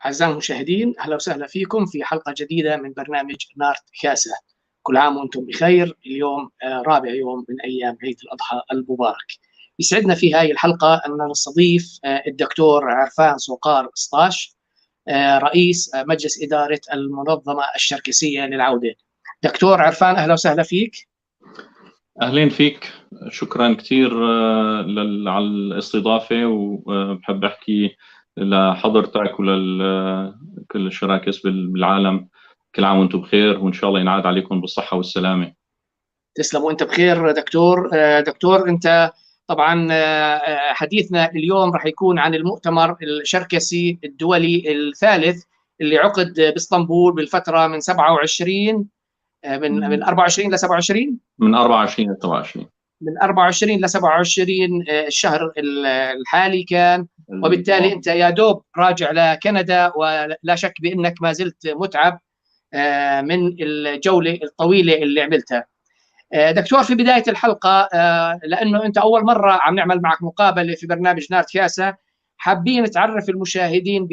أعزائي المشاهدين، أهلا وسهلا فيكم في حلقة جديدة من برنامج نارت كاسة. كل عام وأنتم بخير. اليوم رابع يوم من أيام عيد الأضحى المبارك. يسعدنا في هذه الحلقة أن نستضيف الدكتور عرفان صقار سطاش، رئيس مجلس إدارة المنظمة الشركسية للعودة. دكتور عرفان، أهلا وسهلا فيك. أهلين فيك، شكرا كثير على الاستضافة، وبحب أحكي لحضرتك ولكل الشراكس بالعالم. كل عام وأنتم بخير، وإن شاء الله ينعاد عليكم بالصحة والسلامة. تسلم وأنت بخير دكتور. دكتور، أنت طبعا حديثنا اليوم راح يكون عن المؤتمر الشركسي الدولي الثالث اللي عقد باسطنبول بالفترة من 27 من 24 ل 27 من 24 ل 27 من 24 ل 27 الشهر الحالي كان. وبالتالي انت يا دوب راجع لكندا، ولا شك بانك ما زلت متعب من الجولة الطويلة اللي عملتها. دكتور، في بداية الحلقة، لأنه أنت أول مرة عم نعمل معك مقابلة في برنامج نارت كاسة، حابين نتعرف المشاهدين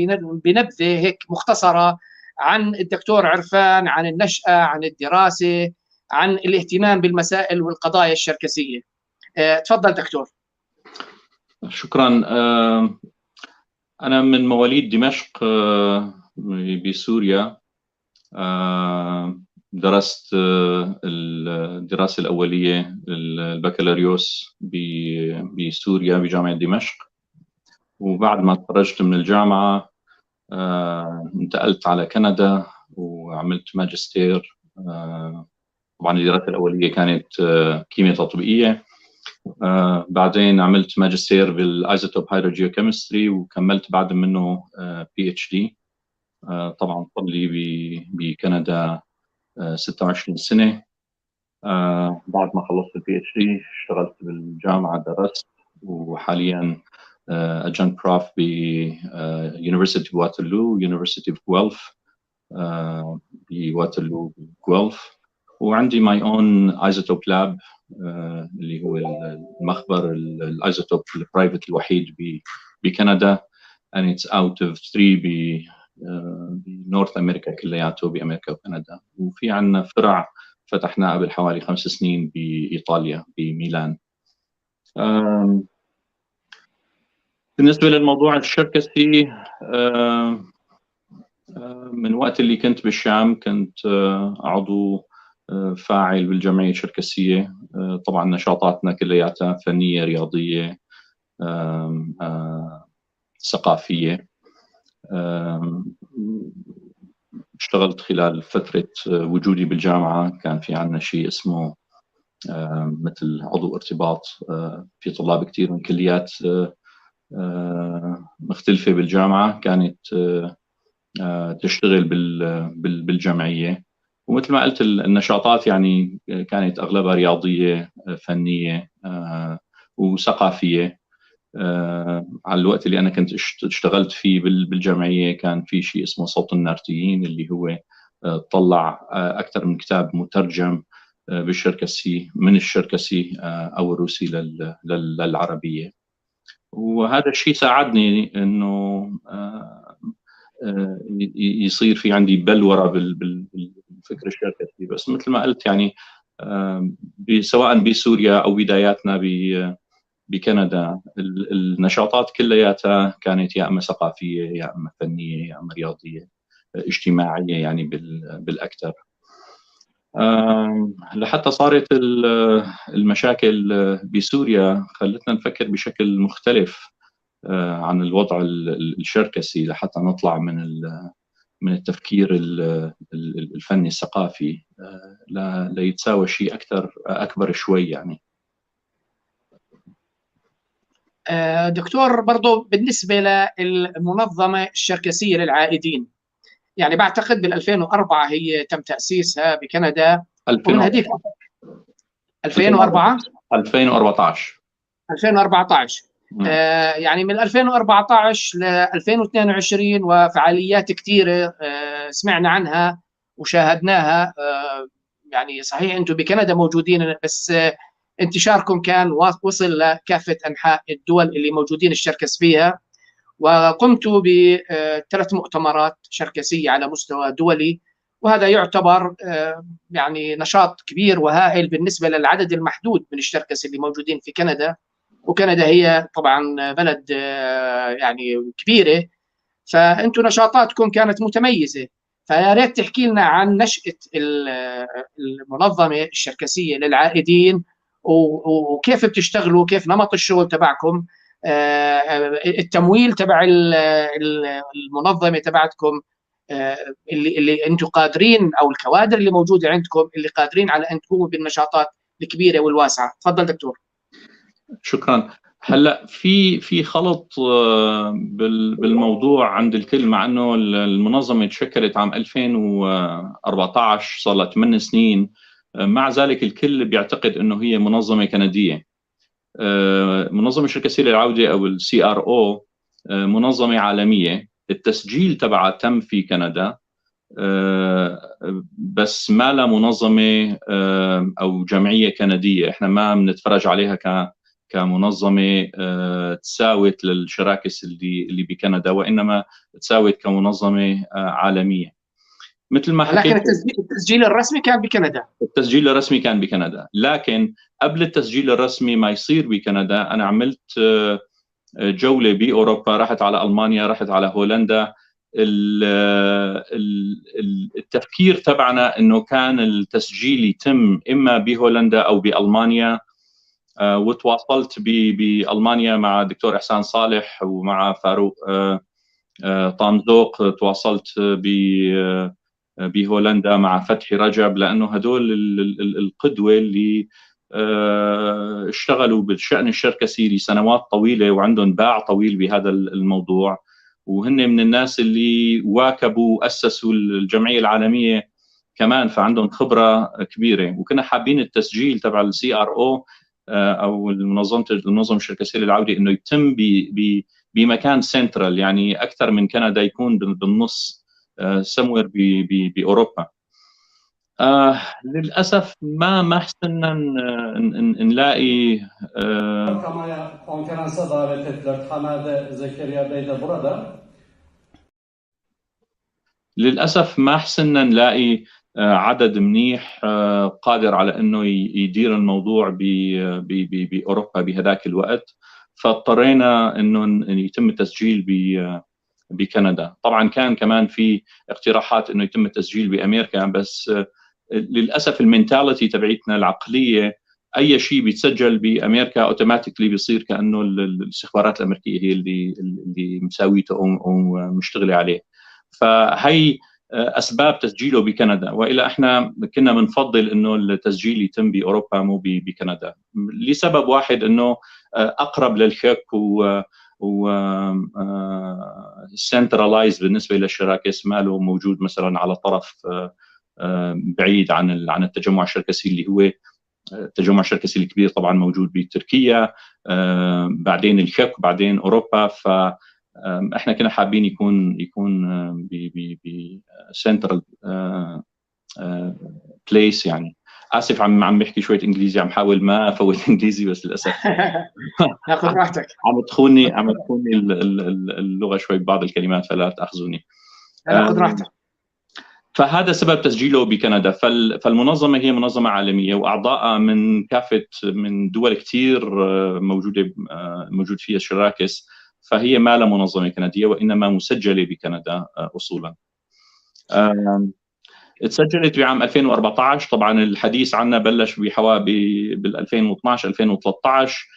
بنبذة هيك مختصرة عن الدكتور عرفان، عن النشأة، عن الدراسة، عن الاهتمام بالمسائل والقضايا الشركسية. تفضل دكتور. شكرا. أنا من مواليد دمشق بسوريا. درست الدراسة الأولية البكالوريوس بسوريا بجامعة دمشق، وبعد ما تخرجت من الجامعة انتقلت على كندا وعملت ماجستير. طبعا الدراسة الأولية كانت كيمياء تطبيقية. بعدين عملت ماجستير بالايزوتوب هيدروجيوكيمستري، وكملت بعد منه PhD. طبعا صار لي بكندا 26 سنة. بعد ما خلصت PhD اشتغلت بالجامعة، درست، وحاليا adjunct prof ب University Waterloo, University of Guelph بواترلو Guelph. وعندي my own isotope lab اللي هو المخبر الايزوتوب البرايفت الوحيد بكندا، and it's out of 3 بنورث امريكا كلياته، بامريكا وكندا. وفي عندنا فرع فتحناه قبل حوالي 5 سنين بايطاليا بميلان. بالنسبه للموضوع الشركسي، من وقت اللي كنت بالشام كنت عضو فاعل بالجمعية الشركسية. طبعا نشاطاتنا كلياتها فنية، رياضية، ثقافية. اشتغلت خلال فترة وجودي بالجامعة، كان في عنا شيء اسمه مثل عضو ارتباط في طلاب كثير من كليات مختلفة بالجامعة، كانت تشتغل بالجمعية. ومثل ما قلت النشاطات يعني كانت أغلبها رياضية، فنية، وثقافية. على الوقت اللي أنا كنت اشتغلت فيه بالجمعية كان في شيء اسمه صوت النارتيين، اللي هو طلع أكثر من كتاب مترجم بالشركسي، من الشركسي أو الروسي للعربية. وهذا الشيء ساعدني إنه يصير في عندي بلورة بالفكر الشركسي. بس مثل ما قلت يعني سواء بسوريا أو بداياتنا بكندا، النشاطات كلياتها كانت يا اما ثقافيه، يا اما فنيه، يا اما رياضيه، اجتماعيه يعني بالاكثر. لحتى صارت المشاكل بسوريا خلتنا نفكر بشكل مختلف عن الوضع الشركسي، لحتى نطلع من التفكير الفني الثقافي ليتساوى شيء اكبر شوي يعني. دكتور، برضو بالنسبة للمنظمة الشركسية للعائدين، يعني بعتقد بال 2004 هي تم تأسيسها بكندا. ومن هذيك 2014 يعني من 2014 ل 2022 وفعاليات كثيرة سمعنا عنها وشاهدناها. يعني صحيح أنتم بكندا موجودين، بس انتشاركم كان وصل لكافة أنحاء الدول اللي موجودين الشركس فيها. وقمت ب3 مؤتمرات شركسية على مستوى دولي، وهذا يعتبر يعني نشاط كبير وهائل بالنسبة للعدد المحدود من الشركس اللي موجودين في كندا. وكندا هي طبعا بلد يعني كبيرة، فأنتم نشاطاتكم كانت متميزة. فيا ريت تحكي لنا عن نشأة المنظمة الشركسية للعائدين، وكيف بتشتغلوا، كيف نمط الشغل تبعكم، التمويل تبع المنظمة تبعتكم، اللي انتم قادرين، او الكوادر اللي موجودة عندكم اللي قادرين على ان تقوموا بالنشاطات الكبيرة والواسعة. تفضل دكتور. شكرا. هلا في خلط بالموضوع عند الكل، مع انه المنظمه تشكلت عام 2014، صار لها 8 سنين. مع ذلك الكل بيعتقد انه هي منظمه كنديه. منظمه الشركسيه للعوده او CRO منظمه عالميه، التسجيل تبعها تم في كندا، بس ما لها منظمه او جمعيه كنديه. احنا ما بنتفرج عليها كمنظمه تساوت للشراكس اللي بكندا، وانما تساوت كمنظمه عالميه مثل ما حكيت. لكن التسجيل الرسمي كان بكندا. التسجيل الرسمي كان بكندا، لكن قبل التسجيل الرسمي ما يصير بكندا انا عملت جوله باوروبا، رحت على المانيا، رحت على هولندا. التفكير تبعنا انه كان التسجيل يتم اما بهولندا او بالمانيا، وتواصلت بالمانيا مع الدكتور احسان صالح ومع فاروق طامزوق. تواصلت بهولندا مع فتحي رجب، لانه هدول القدوه اللي اشتغلوا بالشأن الشركسي لسنوات طويله وعندهم باع طويل بهذا الموضوع، وهن من الناس اللي واكبوا واسسوا الجمعيه العالميه كمان، فعندهم خبره كبيره. وكنا حابين التسجيل تبع CRO او المنظمه الشركسيه للعوده انه يتم بمكان سنترال، يعني اكثر من كندا، يكون بالنص سموير باوروبا. للاسف ما حسنا نلاقي. konferansa davet ettiler. Tamer de Zekeriya Bey de burada. للاسف ما حسنا نلاقي عدد منيح قادر على انه يدير الموضوع باوروبا بهذاك الوقت، فاضطرينا انه يتم التسجيل بكندا. طبعا كان كمان في اقتراحات انه يتم التسجيل بامريكا، بس للاسف المينتاليتي تبعتنا، العقليه، اي شيء بيتسجل بامريكا اوتوماتيكلي بيصير كانه الاستخبارات الامريكيه هي اللي مساويته او مشتغله عليه. فهي اسباب تسجيله بكندا، والا احنا كنا بنفضل انه التسجيل يتم باوروبا مو بكندا، لسبب واحد انه اقرب للخك و سنترلايز بالنسبه للشراكس، ماله موجود مثلا على طرف بعيد عن التجمع الشركسي اللي هو التجمع الشركسي الكبير، طبعا موجود بتركيا، بعدين الخك، بعدين اوروبا. ف احنا كنا حابين يكون سنترال بليس. يعني اسف عم بحكي شويه انجليزي، عم حاول ما افوت انجليزي، بس للاسف ناخذ راحتك. عم تخوني اللغه شوي ببعض الكلمات، فلا تاخذوني. ناخذ راحتك. فهذا سبب تسجيله بكندا. فالمنظمه هي منظمه عالميه، واعضائها من دول كثير موجود فيها شراكس، فهي ما لها منظمه كنديه، وانما مسجله بكندا اصولا. تسجلت بعام 2014. طبعا الحديث عنها بلش بال 2012 2013.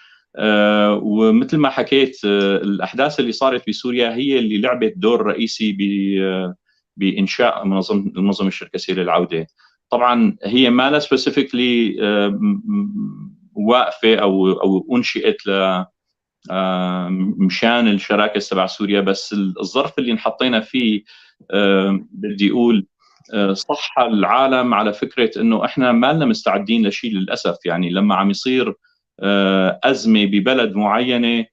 ومثل ما حكيت، الاحداث اللي صارت بسوريا هي اللي لعبت دور رئيسي بانشاء المنظمه الشركسيه للعوده. طبعا هي ما لها سبيسيفيكلي واقفه او انشئت مشان الشراكس تبع سوريا، بس الظرف اللي انحطينا فيه بدي اقول صح العالم على فكره انه احنا ما لنا مستعدين لشيء للاسف. يعني لما عم يصير ازمه ببلد معينه،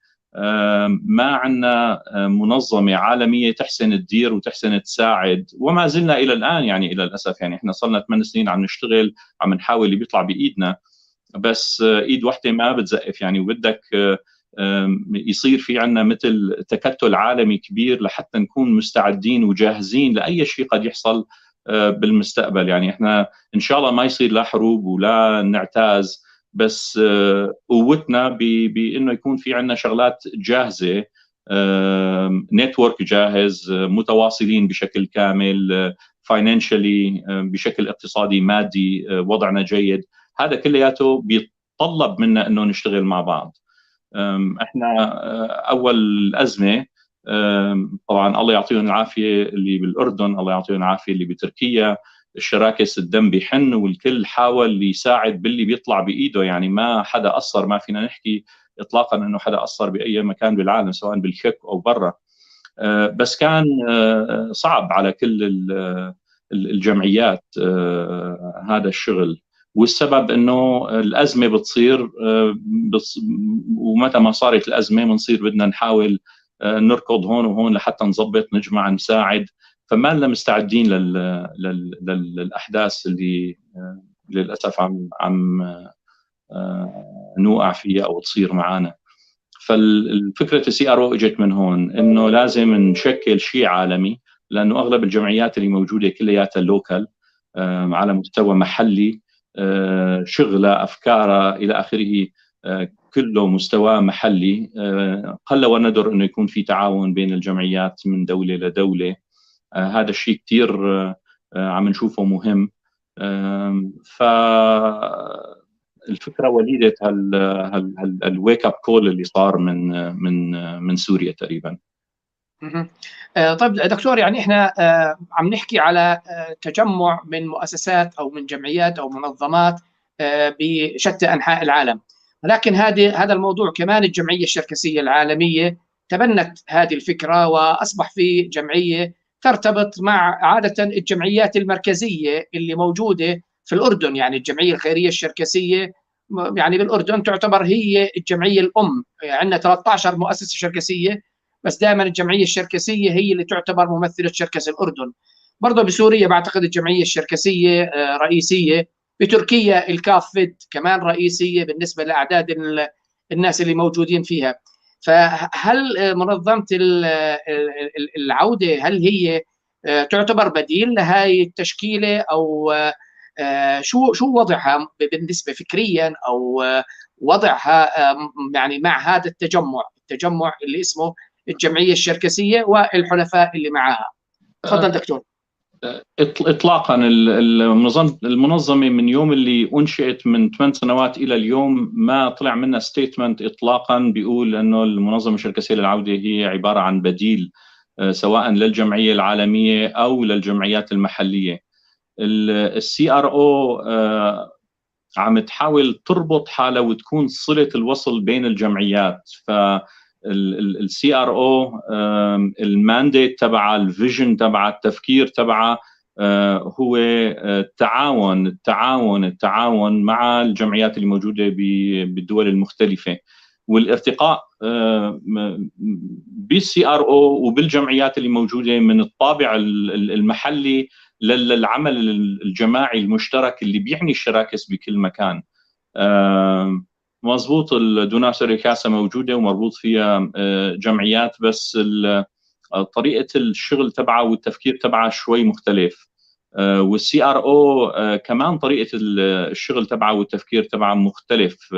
ما عندنا منظمه عالميه تحسن تدير وتحسن تساعد، وما زلنا الى الان يعني الى الاسف. يعني احنا صرنا 8 سنين عم نشتغل، عم نحاول اللي بيطلع بايدنا، بس ايد واحده ما بتزقف يعني. وبدك يصير في عندنا مثل تكتل عالمي كبير لحتى نكون مستعدين وجاهزين لأي شيء قد يحصل بالمستقبل. يعني احنا ان شاء الله ما يصير لا حروب ولا نعتاز، بس قوتنا بانه يكون في عندنا شغلات جاهزه، نتورك جاهز، متواصلين بشكل كامل، فاينانشالي بشكل اقتصادي مادي وضعنا جيد. هذا كلياته بيتطلب منا انه نشتغل مع بعض. احنا اول الازمه طبعا الله يعطيهم العافيه اللي بالاردن، الله يعطيهم العافيه اللي بتركيا، الشراكس الدم بيحن والكل حاول يساعد باللي بيطلع بايده. يعني ما حدا قصر، ما فينا نحكي اطلاقا انه حدا قصر باي مكان بالعالم سواء بالتشيك او برا. بس كان صعب على كل الجمعيات هذا الشغل، والسبب انه الازمه بتصير ومتى ما صارت الازمه بنصير بدنا نحاول نركض هون وهون لحتى نظبط نجمع نساعد، فما لنا مستعدين للاحداث اللي للاسف عم نوقع فيها او تصير معنا. فالفكره السي ار او اجت من هون، انه لازم نشكل شيء عالمي، لانه اغلب الجمعيات اللي موجوده كلياتها لوكال على مستوى محلي، شغله افكارها الى اخره كله مستوى محلي. قل وندر انه يكون في تعاون بين الجمعيات من دوله لدوله. هذا الشيء كثير عم نشوفه مهم. ف الفكره وليده الويك اب كول اللي صار من سوريا تقريبا. طيب دكتور، يعني احنا عم نحكي على تجمع من مؤسسات او من جمعيات او منظمات بشتى انحاء العالم، ولكن هذا الموضوع كمان الجمعيه الشركسيه العالميه تبنت هذه الفكره، واصبح في جمعيه ترتبط مع عاده الجمعيات المركزيه اللي موجوده في الاردن. يعني الجمعيه الخيريه الشركسيه يعني بالاردن تعتبر هي الجمعيه الام، عندنا 13 مؤسسه شركسيه، بس دائما الجمعيه الشركسيه هي اللي تعتبر ممثله شركس الاردن. برضه بسوريا بعتقد الجمعيه الشركسيه رئيسيه، بتركيا الكافد كمان رئيسيه بالنسبه لاعداد الناس اللي موجودين فيها. فهل منظمه العوده هل هي تعتبر بديل لهي التشكيله، او شو وضعها بالنسبه فكريا، او وضعها يعني مع هذا التجمع اللي اسمه الجمعيه الشركسيه والحلفاء اللي معها؟ تفضل دكتور. اطلاقا المنظمه من يوم اللي انشئت من 8 سنوات الى اليوم ما طلع منها ستيتمنت اطلاقا بيقول انه المنظمه الشركسيه للعوده هي عباره عن بديل سواء للجمعيه العالميه او للجمعيات المحليه. السي ار او عم تحاول تربط حالها وتكون صله الوصل بين الجمعيات. ف السي ار او المانديت تبع الفيجن تبع التفكير تبعه هو التعاون مع الجمعيات اللي موجوده بالدول المختلفه، والارتقاء بالسي ار او وبالجمعيات اللي موجوده من الطابع المحلي للعمل الجماعي المشترك اللي بيعني الشراكس بكل مكان. مضبوط، الدونار سيريكاسا موجوده ومربوط فيها جمعيات، بس طريقه الشغل تبعها والتفكير تبعها شوي مختلف. والسي ار او كمان طريقه الشغل تبعها والتفكير تبعها مختلف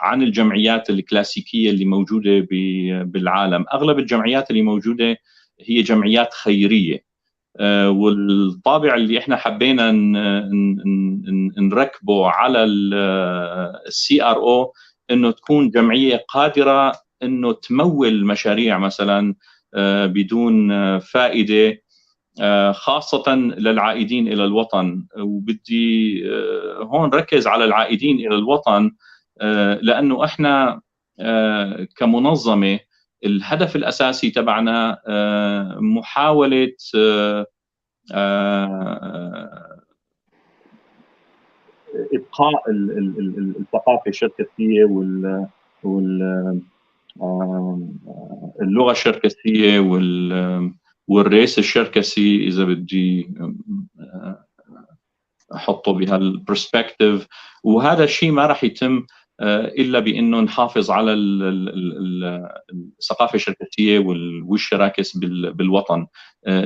عن الجمعيات الكلاسيكيه اللي موجوده بالعالم. اغلب الجمعيات اللي موجوده هي جمعيات خيريه، والطابع اللي احنا حبينا نركبه على السي ار او انه تكون جمعيه قادره انه تمول مشاريع مثلا بدون فائده، خاصه للعائدين الى الوطن. وبدي هون ركز على العائدين الى الوطن لانه احنا كمنظمه الهدف الاساسي تبعنا محاوله ابقاء الثقافه الشركسيه واللغه الشركسيه والريس الشركسي، اذا بدي احطه بهالبرسبكتيف. وهذا الشيء ما راح يتم الا بانه نحافظ على الثقافه الشركسيه والشراكه بالوطن،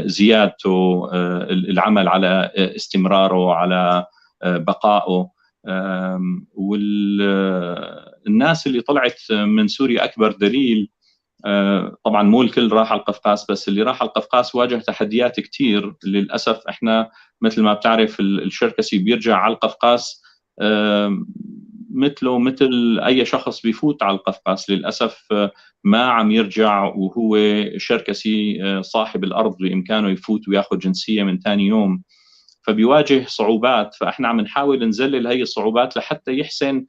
زيادته، العمل على استمراره، على بقائه. والناس اللي طلعت من سوريا اكبر دليل، طبعا مو الكل راح على القفقاز، بس اللي راح على القفقاز واجه تحديات كثير. للاسف احنا مثل ما بتعرف الشركسي بيرجع على القفقاز مثله مثل اي شخص بيفوت على القفقاز، للاسف ما عم يرجع وهو شركسي صاحب الارض بامكانه يفوت وياخذ جنسيه من ثاني يوم، فبيواجه صعوبات. فاحنا عم نحاول نذلل هي الصعوبات لحتى يحسن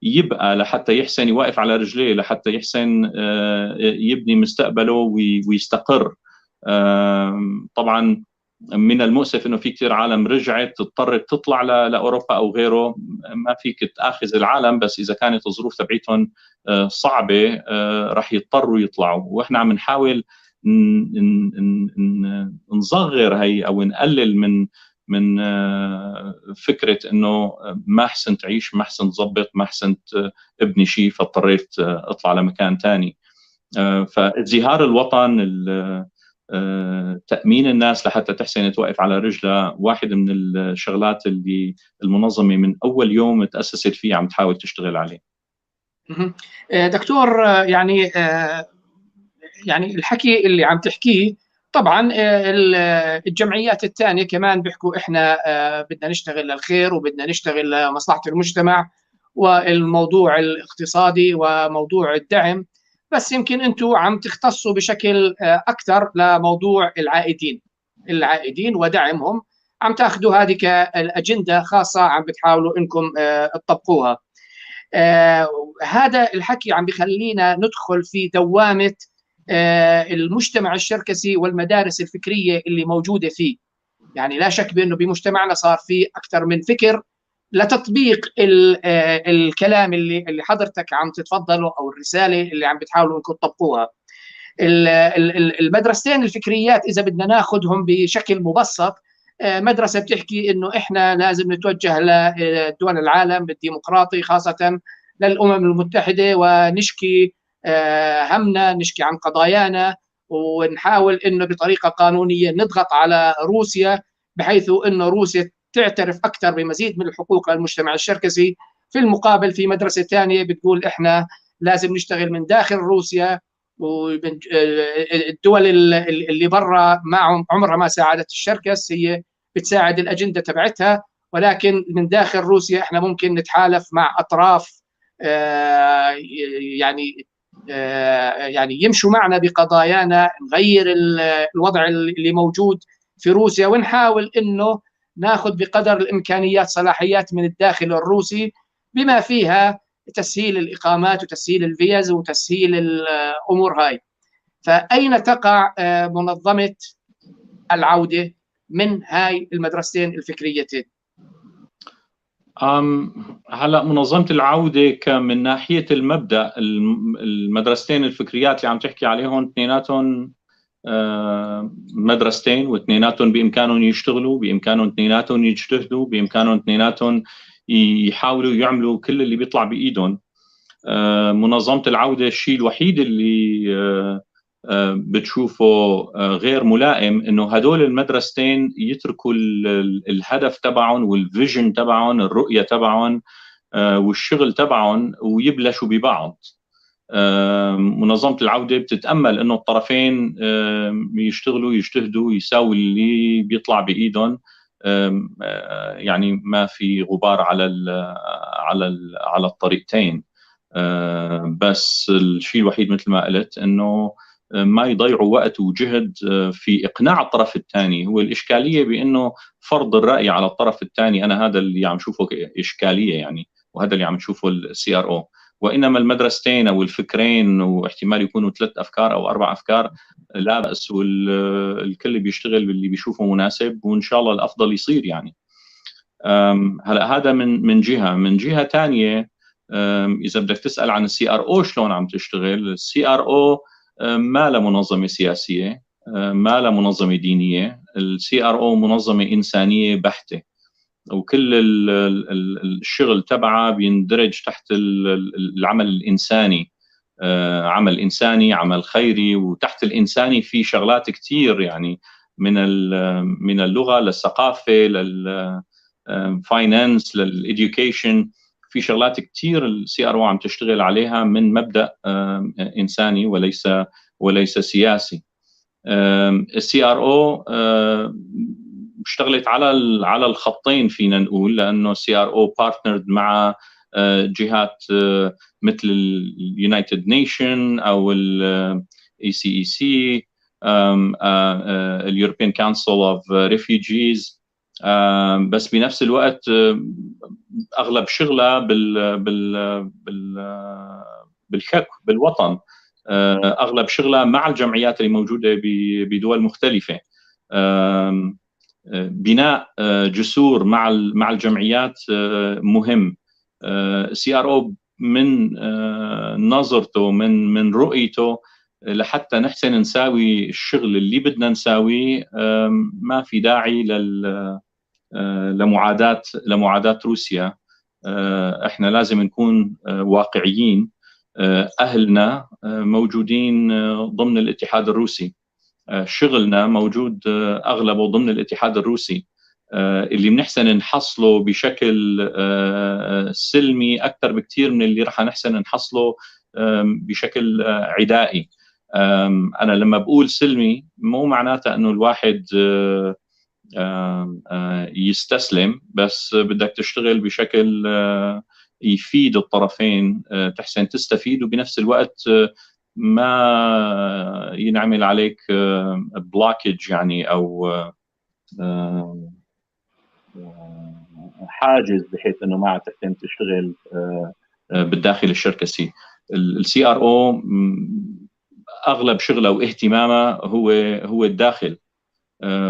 يبقى، لحتى يحسن يوقف على رجليه، لحتى يحسن يبني مستقبله ويستقر. طبعا من المؤسف انه في كثير عالم رجعت اضطرت تطلع لاوروبا او غيره. ما فيك تاخذ العالم، بس اذا كانت الظروف تبعيتهم صعبه راح يضطروا يطلعوا. واحنا عم نحاول نصغر هي او نقلل من فكره انه ما احسن تعيش، ما احسن تظبط، ما احسن ابني شيء فاضطريت اطلع لمكان ثاني. فازدهار الوطن، تأمين الناس لحتى تحسن توقف على رجلها، واحد من الشغلات اللي المنظمة من أول يوم تأسست فيه عم تحاول تشتغل عليه. دكتور، يعني الحكي اللي عم تحكيه طبعا الجمعيات الثانية كمان بيحكوا إحنا بدنا نشتغل للخير وبدنا نشتغل لمصلحة المجتمع والموضوع الاقتصادي وموضوع الدعم، بس يمكن أنتم عم تختصوا بشكل أكثر لموضوع العائدين ودعمهم، عم تاخذوا هذه كالأجندة خاصة عم بتحاولوا إنكم تطبقوها. هذا الحكي عم بخلينا ندخل في دوامة المجتمع الشركسي والمدارس الفكرية اللي موجودة فيه. يعني لا شك بأنه بمجتمعنا صار في أكثر من فكر لتطبيق الكلام اللي حضرتك عم تتفضله أو الرسالة اللي عم بتحاولوا أنكم تطبقوها. المدرستين الفكريات إذا بدنا ناخذهم بشكل مبسط، مدرسة بتحكي إنه إحنا لازم نتوجه لدول العالم الديمقراطي، خاصة للأمم المتحدة، ونشكي همنا، نشكي عن قضايانا، ونحاول إنه بطريقة قانونية نضغط على روسيا بحيث إنه روسيا تعترف أكثر بمزيد من الحقوق للمجتمع الشركسي. في المقابل في مدرسة ثانية بتقول إحنا لازم نشتغل من داخل روسيا، والدول اللي برا ما عمرها ما ساعدت الشركس، هي بتساعد الأجندة تبعتها، ولكن من داخل روسيا احنا ممكن نتحالف مع أطراف يعني يمشوا معنا بقضايانا، نغير الوضع اللي موجود في روسيا، ونحاول انه ناخذ بقدر الامكانيات صلاحيات من الداخل الروسي، بما فيها تسهيل الإقامات وتسهيل الفيز وتسهيل الأمور هاي. فأين تقع منظمة العودة من هاي المدرستين الفكريتين؟ هلا منظمة العودة من ناحية المبدأ، المدرستين الفكريات اللي عم تحكي عليهم اثنيناتهم مدرستين، واثنيناتهم بإمكانهم يشتغلوا، بإمكانهم اثنيناتهم يجتهدوا، بإمكانهم اثنيناتهم يحاولوا يعملوا كل اللي بيطلع بإيدهم. منظمة العودة الشيء الوحيد اللي بتشوفه غير ملائم انه هدول المدرستين يتركوا الهدف تبعهم والفيجن تبعهم، الرؤية تبعهم والشغل تبعهم، ويبلشوا ببعض. منظمة العودة بتتأمل انه الطرفين يشتغلوا، يجتهدوا، يساووا اللي بيطلع بإيدهم، يعني ما في غبار على الطريقتين. بس الشيء الوحيد مثل ما قلت انه ما يضيعوا وقت وجهد في اقناع الطرف الثاني. هو الاشكاليه بانه فرض الراي على الطرف الثاني، انا هذا اللي عم شوفه اشكاليه يعني، وهذا اللي عم نشوفه السي ار او. وانما المدرستين او الفكرين، واحتمال يكونوا 3 أفكار او 4 أفكار، لا باس، والكل بيشتغل باللي بيشوفه مناسب، وان شاء الله الافضل يصير يعني. هلا هذا من جهه ثانيه، اذا بدك تسال عن السي ار او شلون عم تشتغل، السي ار او ما له منظمه سياسيه، ما له منظمه دينيه، السي ار او منظمه انسانيه بحته. وكل الشغل تبعه بيندرج تحت العمل الإنساني، عمل إنساني، عمل خيري. وتحت الإنساني في شغلات كتير، يعني من اللغة للثقافة للفاينانس للإديوكيشن. في شغلات كتير السي ار او عم تشتغل عليها من مبدأ إنساني وليس سياسي. السي ار او اشتغلت على الخطين فينا نقول، لانه السي ار او بارتنرد مع جهات مثل اليونايتد نيشن او الاي سي اي سي، اليوروبيان كونسل اوف ريفيوجيز. بس بنفس الوقت اغلب شغلها بالوطن، اغلب شغلها مع الجمعيات اللي موجوده بدول مختلفه. بناء جسور مع الجمعيات مهم. سي ار او من نظرته من رؤيته لحتى نحسن نساوي الشغل اللي بدنا نساويه، ما في داعي لمعاداة روسيا. احنا لازم نكون واقعيين. أهلنا موجودين ضمن الاتحاد الروسي، شغلنا موجود أغلبه ضمن الاتحاد الروسي. اللي بنحسن نحصله بشكل سلمي أكثر بكثير من اللي رح نحسن نحصله بشكل عدائي. أنا لما بقول سلمي مو معناته أنه الواحد يستسلم، بس بدك تشتغل بشكل يفيد الطرفين، تحسن تستفيد، وبنفس الوقت ما ينعمل عليك بلوكج يعني او حاجز بحيث انه ما تحسن تشتغل بالداخل الشركسي. السي ار او اغلب شغله واهتمامه هو الداخل،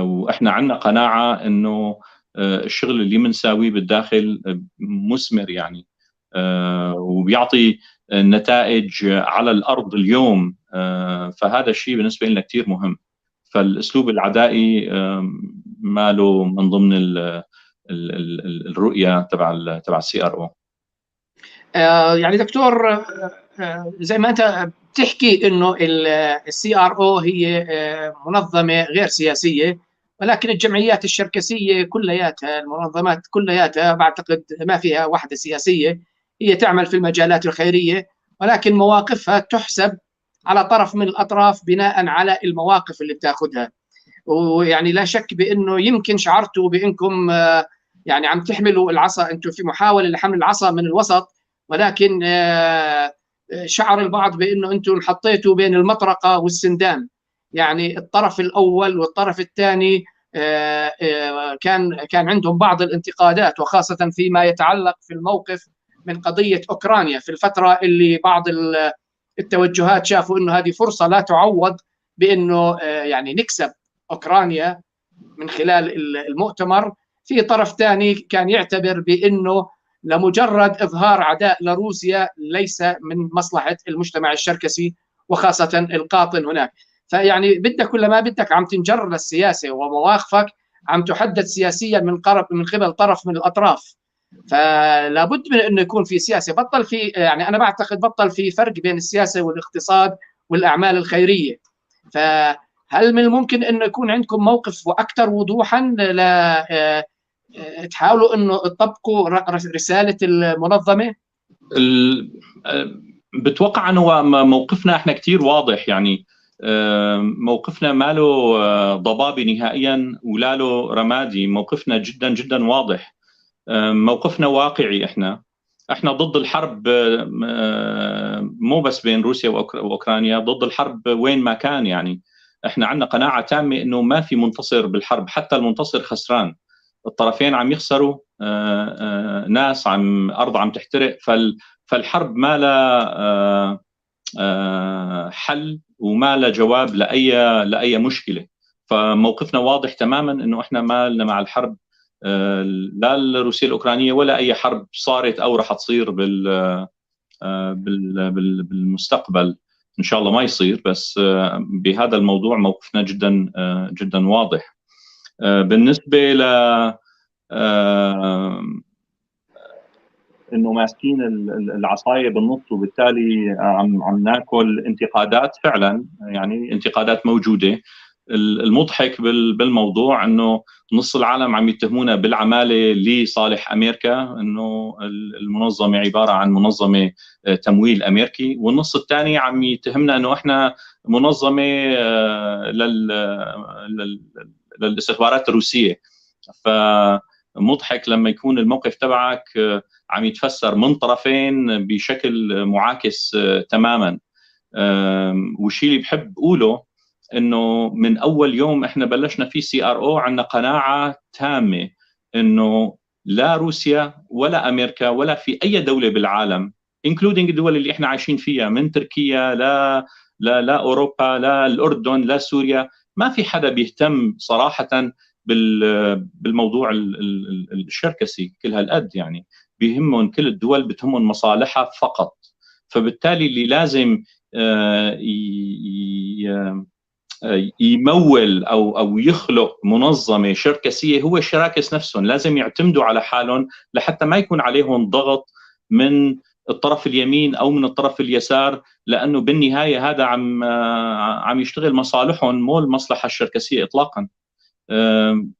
واحنا عندنا قناعه انه الشغل اللي بنساويه بالداخل مثمر يعني، وبيعطي نتائج على الارض اليوم. فهذا الشيء بالنسبه لنا كثير مهم. فالاسلوب العدائي ما له من ضمن الرؤيه تبع السي ار او. يعني دكتور، زي ما انت بتحكي انه السي ار او هي منظمه غير سياسيه، ولكن الجمعيات الشركسيه كلياتها، المنظمات كلياتها بعتقد ما فيها واحده سياسيه، هي تعمل في المجالات الخيريه، ولكن مواقفها تحسب على طرف من الاطراف بناء على المواقف اللي بتاخذها. ويعني لا شك بانه يمكن شعرتوا بانكم يعني عم تحملوا العصا، انتم في محاوله لحمل العصا من الوسط، ولكن شعر البعض بانه انتم انحطيتوا بين المطرقه والسندان. يعني الطرف الاول والطرف الثاني كان عندهم بعض الانتقادات، وخاصه فيما يتعلق في الموقف من قضيه اوكرانيا، في الفتره اللي بعض التوجهات شافوا انه هذه فرصه لا تعوض بانه يعني نكسب اوكرانيا من خلال المؤتمر. في طرف ثاني كان يعتبر بانه لمجرد اظهار عداء لروسيا ليس من مصلحه المجتمع الشركسي، وخاصه القاطن هناك. فيعني بدك ولا ما بدك عم تنجر للسياسه، ومواقفك عم تحدد سياسيا من قبل طرف من الاطراف. فلا بد من انه يكون في سياسه، بطل في يعني انا بعتقد بطل في فرق بين السياسه والاقتصاد والاعمال الخيريه. فهل من الممكن انه يكون عندكم موقف واكثر وضوحا تحاولوا انه تطبقوا رساله المنظمه؟ بتوقع انه موقفنا احنا كثير واضح، يعني موقفنا ما له ضبابي نهائيا ولا له رمادي. موقفنا جدا جدا واضح، موقفنا واقعي. احنا ضد الحرب، مو بس بين روسيا واوكرانيا، ضد الحرب وين ما كان. يعني احنا عندنا قناعه تامه انه ما في منتصر بالحرب، حتى المنتصر خسران. الطرفين عم يخسروا، ناس ارض عم تحترق. فالحرب ما لها حل وما لها جواب لاي مشكله. فموقفنا واضح تماما انه احنا ما لنا مع الحرب، لا الروسيه الاوكرانيه ولا اي حرب صارت او رح تصير بالمستقبل. ان شاء الله ما يصير، بس بهذا الموضوع موقفنا جدا جدا واضح. بالنسبه انه ماسكين العصايه بالنص، وبالتالي عم ناكل انتقادات. فعلا يعني انتقادات موجوده. المضحك بالموضوع انه نص العالم عم يتهمونا بالعماله لصالح امريكا، انه المنظمه عباره عن منظمه تمويل امريكي، والنص الثاني عم يتهمنا انه احنا منظمه للاستخبارات الروسيه. فمضحك لما يكون الموقف تبعك عم يتفسر من طرفين بشكل معاكس تماما. والشيء اللي بحب اقوله انه من اول يوم احنا بلشنا في CRO عندنا قناعه تامه انه لا روسيا ولا امريكا ولا في اي دوله بالعالم including الدول اللي احنا عايشين فيها من تركيا لا اوروبا لا الاردن لا سوريا، ما في حدا بيهتم صراحه بالموضوع الشركسي كل هالقد. يعني بيهمهم كل الدول بتهمهم مصالحها فقط. فبالتالي اللي لازم يمول او يخلق منظمه شركسيه هو الشراكس نفسهم. لازم يعتمدوا على حالهم لحتى ما يكون عليهم ضغط من الطرف اليمين او من الطرف اليسار، لانه بالنهايه هذا عم يشتغل مصالحهم مو المصلحه الشركسيه اطلاقا.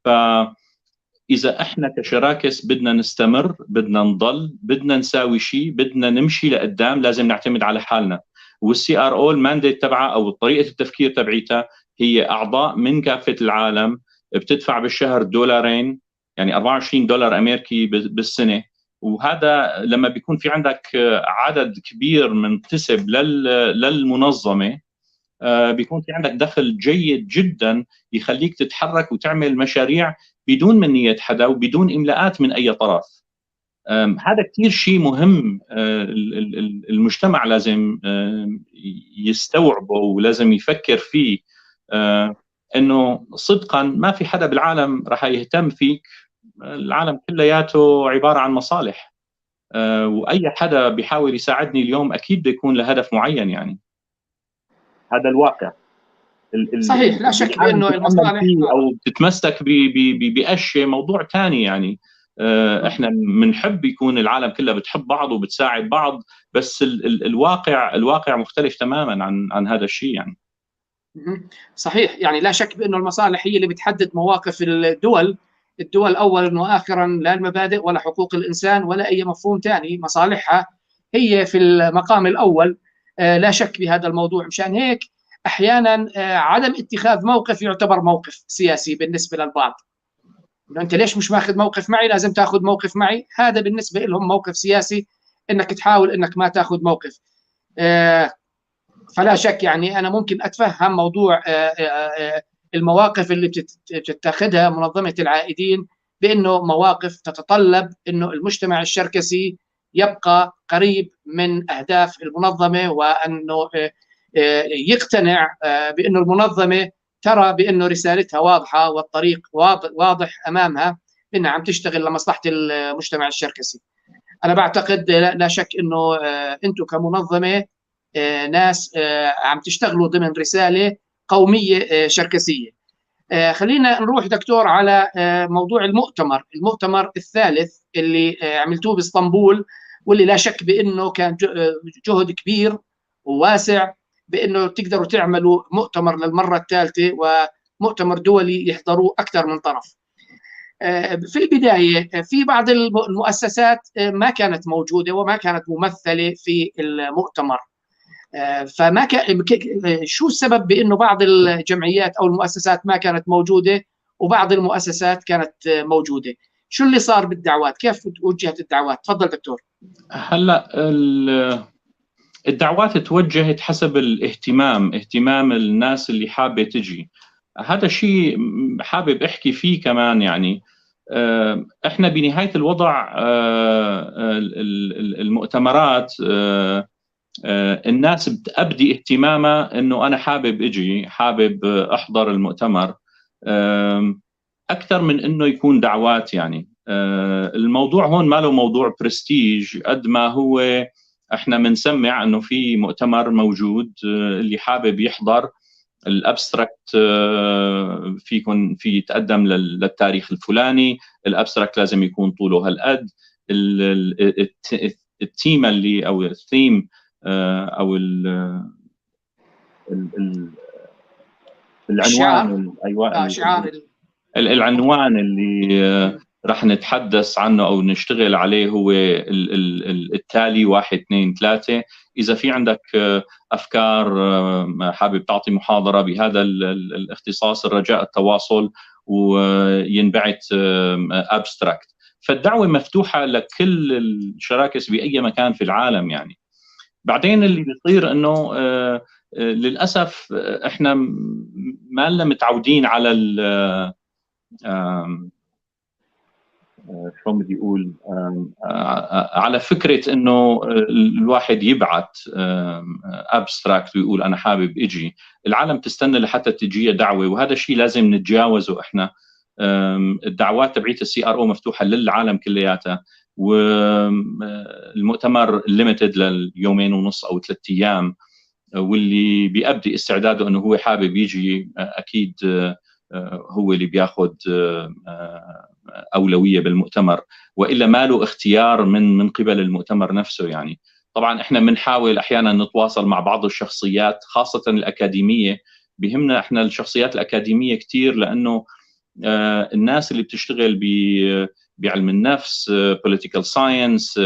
فاذا احنا كشراكس بدنا نستمر، بدنا نضل، بدنا نساوي شيء، بدنا نمشي لقدام، لازم نعتمد على حالنا. والCRO المانديت تبعها او طريقه التفكير تبعيتها هي اعضاء من كافه العالم بتدفع بالشهر $2، يعني $24 امريكي بالسنه. وهذا لما بيكون في عندك عدد كبير منتسب للمنظمه بيكون في عندك دخل جيد جدا يخليك تتحرك وتعمل مشاريع بدون منية حدا وبدون إملاءات من أي طرف. هذا كثير شيء مهم. المجتمع لازم يستوعبه ولازم يفكر فيه، انه صدقا ما في حدا بالعالم راح يهتم فيك. العالم كلياته عباره عن مصالح، واي حدا بيحاول يساعدني اليوم اكيد بده يكون لهدف معين. يعني هذا الواقع. صحيح، لا شك بانه المصالح او بتتمسك باشياء موضوع ثاني. يعني احنا بنحب يكون العالم كلها بتحب بعض وبتساعد بعض، بس الواقع مختلف تماما عن هذا الشيء. يعني صحيح، يعني لا شك بانه المصالح هي اللي بتحدد مواقف الدول اولا واخرا، لا المبادئ ولا حقوق الانسان ولا اي مفهوم ثاني. مصالحها هي في المقام الاول، لا شك بهذا الموضوع. مشان هيك احيانا عدم اتخاذ موقف يعتبر موقف سياسي بالنسبه للبعض. انت ليش مش ماخذ موقف معي؟ لازم تاخذ موقف معي. هذا بالنسبه لهم موقف سياسي، انك تحاول انك ما تاخذ موقف. فلا شك يعني انا ممكن اتفهم موضوع المواقف اللي بتتخذها منظمه العائدين، بانه مواقف تتطلب انه المجتمع الشركسي يبقى قريب من اهداف المنظمه، وانه يقتنع بانه المنظمه ترى بانه رسالتها واضحه والطريق واضح امامها، انها عم تشتغل لمصلحه المجتمع الشركسي. انا بعتقد لا شك انه انتم كمنظمه ناس عم تشتغلوا ضمن رساله قوميه شركسيه. خلينا نروح دكتور على موضوع المؤتمر الثالث اللي عملتوه باسطنبول، واللي لا شك بانه كان جهد كبير وواسع بانه تقدروا تعملوا مؤتمر للمره الثالثه، ومؤتمر دولي يحضروه اكثر من طرف. في البدايه في بعض المؤسسات ما كانت موجوده وما كانت ممثله في المؤتمر. فما كان شو السبب بانه بعض الجمعيات او المؤسسات ما كانت موجوده وبعض المؤسسات كانت موجوده؟ شو اللي صار بالدعوات؟ كيف وجهت الدعوات؟ تفضل دكتور. هلا الدعوات توجهت حسب اهتمام الناس اللي حابه تجي. هذا شيء حابب احكي فيه كمان. يعني احنا بنهايه الوضع المؤتمرات الناس بتبدي اهتمامها انه انا حابب اجي، حابب احضر المؤتمر اكثر من انه يكون دعوات. يعني الموضوع هون ما له موضوع برستيج قد ما هو احنا بنسمع انه في مؤتمر موجود، اللي حابب يحضر الابستراكت في يتقدم للتاريخ الفلاني، الابستراكت لازم يكون طوله هالقد، التيمه اللي او الثيم او العنوان، ايوه شعار العنوان اللي راح نتحدث عنه او نشتغل عليه هو التالي 1 2 3. اذا في عندك افكار حابب تعطي محاضره بهذا الاختصاص، الرجاء التواصل وينبعث ابستراكت. فالدعوه مفتوحه لكل الشراكس باي مكان في العالم يعني. بعدين اللي بيصير انه للاسف احنا ما لنا متعودين على شو بدي اقول على فكره انه الواحد يبعث ابستراكت ويقول انا حابب اجي. العالم تستنى لحتى تجي دعوه، وهذا الشيء لازم نتجاوزه احنا. الدعوات تبعية CRO مفتوحه للعالم كلياتها، والمؤتمر ليميتد لليومين ونص او 3 ايام، واللي بيبدي استعداده انه هو حابب يجي اكيد هو اللي بياخذ اولويه بالمؤتمر، والا ما له اختيار من قبل المؤتمر نفسه يعني. طبعا احنا بنحاول احيانا نتواصل مع بعض الشخصيات خاصه الاكاديميه، بهمنا احنا الشخصيات الاكاديميه كثير، لانه الناس اللي بتشتغل بعلم النفس، political science،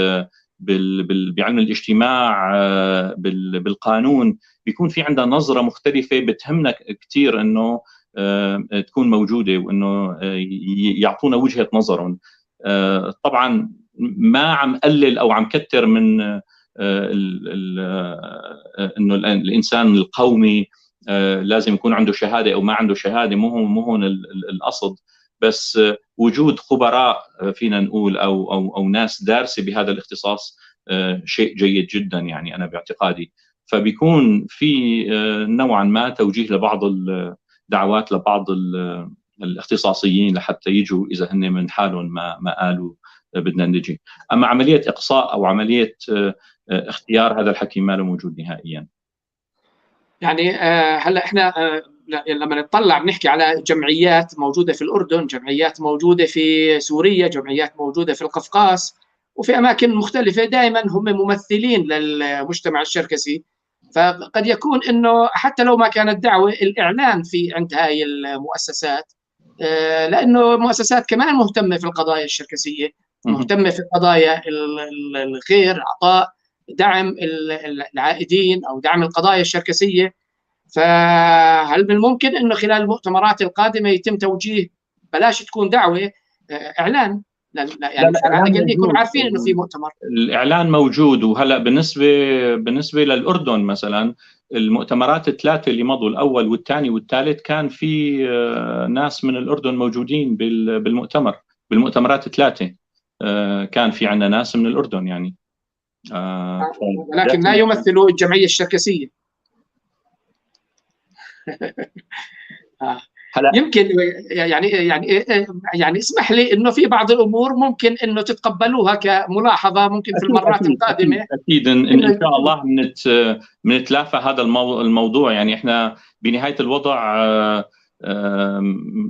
بعلم الاجتماع، بالقانون، بيكون في عندها نظره مختلفه بتهمنا كثير انه تكون موجوده، وانه يعطونا وجهه نظرهم. طبعا ما عم قلل او عم كتر من انه الانسان القومي لازم يكون عنده شهاده او ما عنده شهاده، مو هون القصد، بس وجود خبراء فينا نقول او ناس دارسه بهذا الاختصاص شيء جيد جدا يعني انا باعتقادي. فبيكون في نوعا ما توجيه لبعض الدعوات لبعض الاختصاصيين لحتى يجوا اذا هن من حالهم ما قالوا بدنا نجي. اما عمليه اقصاء او عمليه اختيار، هذا الحكي ما له موجود نهائيا. يعني هلا احنا لما نطلع بنحكي على جمعيات موجوده في الاردن، جمعيات موجوده في سوريا، جمعيات موجوده في القفقاز وفي اماكن مختلفه، دائما هم ممثلين للمجتمع الشركسي. فقد يكون انه حتى لو ما كانت دعوه، الاعلان في عند هاي المؤسسات، لانه المؤسسات كمان مهتمه في القضايا الشركسيه، مهتمه في قضايا الخير، عطاء دعم العائدين او دعم القضايا الشركسيه. فهل من الممكن انه خلال المؤتمرات القادمه يتم توجيه، بلاش تكون دعوه، اعلان؟ يعني على الاقل يكونوا عارفين انه في مؤتمر. الاعلان موجود. وهلا بالنسبه للاردن مثلا، المؤتمرات الثلاثه اللي مضوا، الاول والثاني والثالث، كان في ناس من الاردن موجودين بالمؤتمرات الثلاثه. كان في عندنا ناس من الاردن يعني، ولكن لا يمثلوا الجمعيه الشركسيه. يمكن يعني اسمح لي انه في بعض الامور ممكن انه تتقبلوها كملاحظه ممكن في المرات القادمه. اكيد ان شاء الله بنتلافى هذا الموضوع. يعني احنا بنهايه الوضع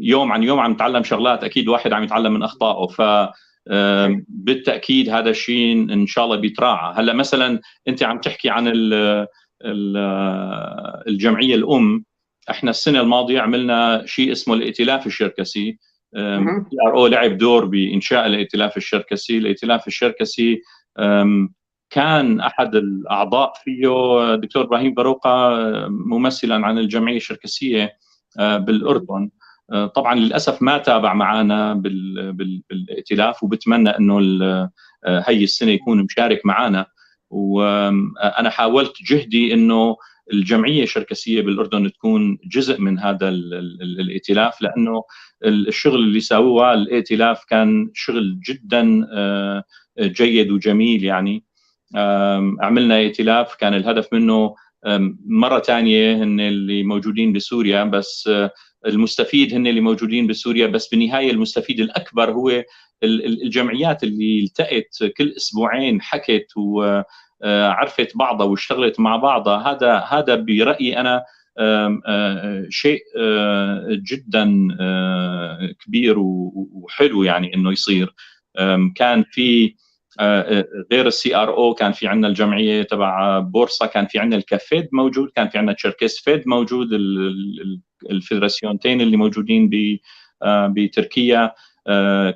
يوم عن يوم عم نتعلم شغلات، اكيد الواحد عم يتعلم من اخطائه، ف بالتاكيد هذا الشيء ان شاء الله بيتراعى. هلا مثلا انت عم تحكي عن الجمعيه الام، احنا السنه الماضيه عملنا شيء اسمه الائتلاف الشركسي. CRO لعب دور بانشاء الائتلاف الشركسي. الائتلاف الشركسي كان احد الاعضاء فيه الدكتور ابراهيم باروقه، ممثلا عن الجمعيه الشركسيه بالاردن. طبعا للاسف ما تابع معنا بالائتلاف، وبتمنى انه هي السنه يكون مشارك معنا. وانا حاولت جهدي انه الجمعيه الشركسيه بالاردن تكون جزء من هذا الائتلاف، لانه الشغل اللي سووه الائتلاف كان شغل جدا جيد وجميل يعني. عملنا ائتلاف كان الهدف منه مره ثانيه هن اللي موجودين بسوريا، بس المستفيد هن اللي موجودين بسوريا، بس بالنهايه المستفيد الاكبر هو الجمعيات اللي التقت كل اسبوعين، حكت وعرفت بعضها واشتغلت مع بعضها. هذا برايي انا شيء جدا كبير وحلو يعني انه يصير. كان في غير السي ار او كان في عندنا الجمعيه تبع بورصه، كان في عندنا الكافيد موجود، كان في عندنا تشيركيس فيد موجود، الفيدراسيونتين اللي موجودين بتركيا.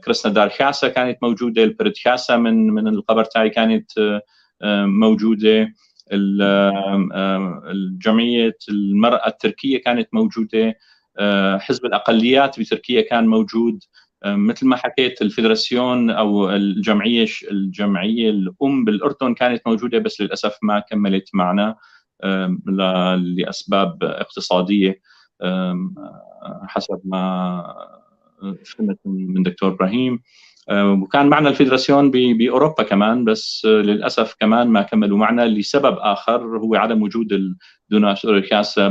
كريسنودار خاسا كانت موجوده، البرد خاسا من القبرتاي كانت موجوده، الجمعيه المراه التركيه كانت موجوده، حزب الاقليات بتركيا كان موجود. مثل ما حكيت الفيدراسيون او الجمعيه الام بالاردن كانت موجوده، بس للاسف ما كملت معنا لاسباب اقتصاديه حسب ما فهمت من دكتور ابراهيم. وكان معنا الفيدراسيون باوروبا كمان، بس للاسف كمان ما كملوا معنا لسبب اخر، هو عدم وجود الدوناس اوريكاسا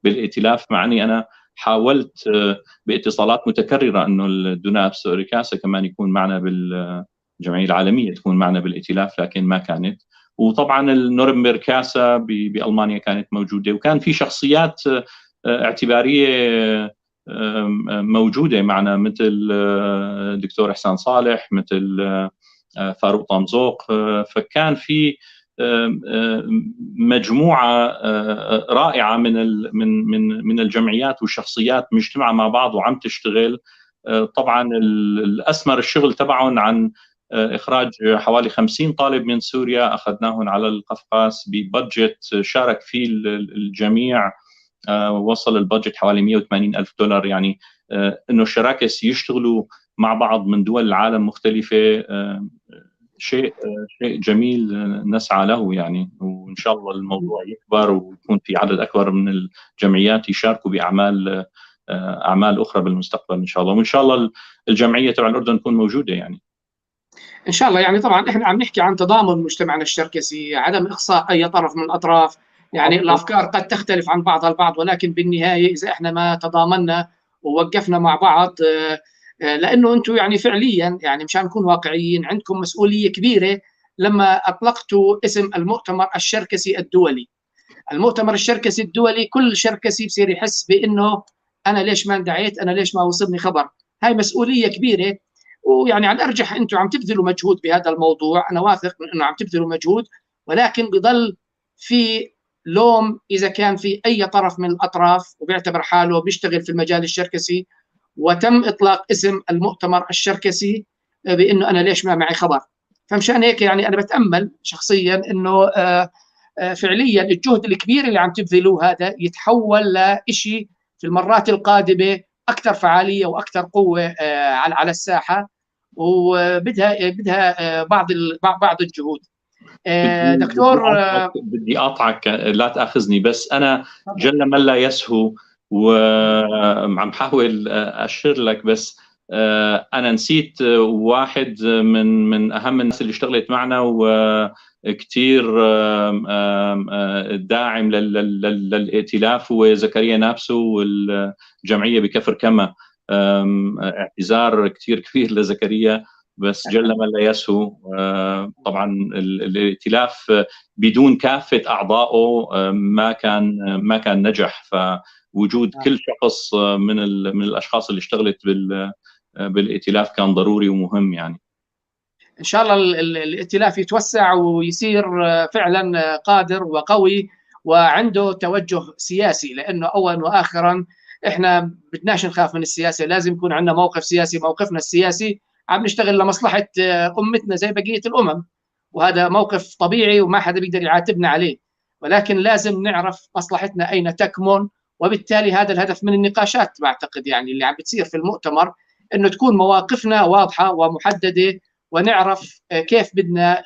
بالائتلاف. مع اني انا حاولت باتصالات متكرره انه الدوناس اوريكاسا كمان يكون معنا بالجمعيه العالميه، تكون معنا بالائتلاف، لكن ما كانت. وطبعا النورنبرغ كاسا بالمانيا كانت موجوده، وكان في شخصيات اعتباريه موجوده معنا، مثل الدكتور احسان صالح، مثل فاروق طمزوق. فكان في مجموعه رائعه من الجمعيات والشخصيات مجتمعه مع بعض وعم تشتغل. طبعا الاسمر الشغل تبعهم عن اخراج حوالي 50 طالب من سوريا، اخذناهم على القفقاس ببادجت شارك فيه الجميع، وصل البادجت حوالي $180,000. يعني انه الشراكس يشتغلوا مع بعض من دول العالم مختلفه شيء جميل نسعى له يعني. وان شاء الله الموضوع يكبر ويكون في عدد اكبر من الجمعيات يشاركوا باعمال اخرى بالمستقبل ان شاء الله. وان شاء الله الجمعيه تبع الاردن تكون موجوده يعني ان شاء الله. يعني طبعا احنا عم نحكي عن تضامن مجتمعنا الشركسي، عدم اقصاء اي طرف من الاطراف. يعني الافكار قد تختلف عن بعضها البعض، ولكن بالنهايه اذا احنا ما تضامنا ووقفنا مع بعض، لانه انتم يعني فعليا، يعني مشان نكون واقعيين، عندكم مسؤوليه كبيره لما اطلقتوا اسم المؤتمر الشركسي الدولي. المؤتمر الشركسي الدولي، كل شركسي بصير يحس بانه انا ليش ما اندعيت، انا ليش ما وصلني خبر. هاي مسؤوليه كبيره، ويعني على الارجح انتم عم تبذلوا مجهود بهذا الموضوع، انا واثق من انه عم تبذلوا مجهود، ولكن بضل في لوم اذا كان في اي طرف من الاطراف وبيعتبر حاله بيشتغل في المجال الشركسي، وتم اطلاق اسم المؤتمر الشركسي بانه انا ليش ما معي خبر. فمشان هيك يعني انا بتامل شخصيا انه فعليا الجهد الكبير اللي عم تبذلوه هذا يتحول لشيء في المرات القادمه اكثر فعاليه واكثر قوه على الساحه، وبدها بعض الجهود. دكتور بدي اقاطعك لا تاخذني، بس انا جل من لا يسهو وعم حاول اشير لك، بس انا نسيت واحد من اهم الناس اللي اشتغلت معنا وكثير داعم للائتلاف، هو زكريا نابسو والجمعيه بكفر كما. اعتذار كثير كبير لزكريا، بس جل من لا يسهو. طبعا الائتلاف بدون كافه اعضائه ما كان نجح، فوجود كل شخص من الاشخاص اللي اشتغلت بالائتلاف كان ضروري ومهم يعني. ان شاء الله الائتلاف يتوسع ويصير فعلا قادر وقوي وعنده توجه سياسي، لانه اولا واخرا احنا بدناش نخاف من السياسه، لازم يكون عندنا موقف سياسي. موقفنا السياسي عم نشتغل لمصلحه امتنا زي بقيه الامم، وهذا موقف طبيعي وما حدا بيقدر يعاتبنا عليه، ولكن لازم نعرف مصلحتنا اين تكمن. وبالتالي هذا الهدف من النقاشات بعتقد يعني اللي عم بتصير في المؤتمر، انه تكون مواقفنا واضحه ومحدده، ونعرف كيف بدنا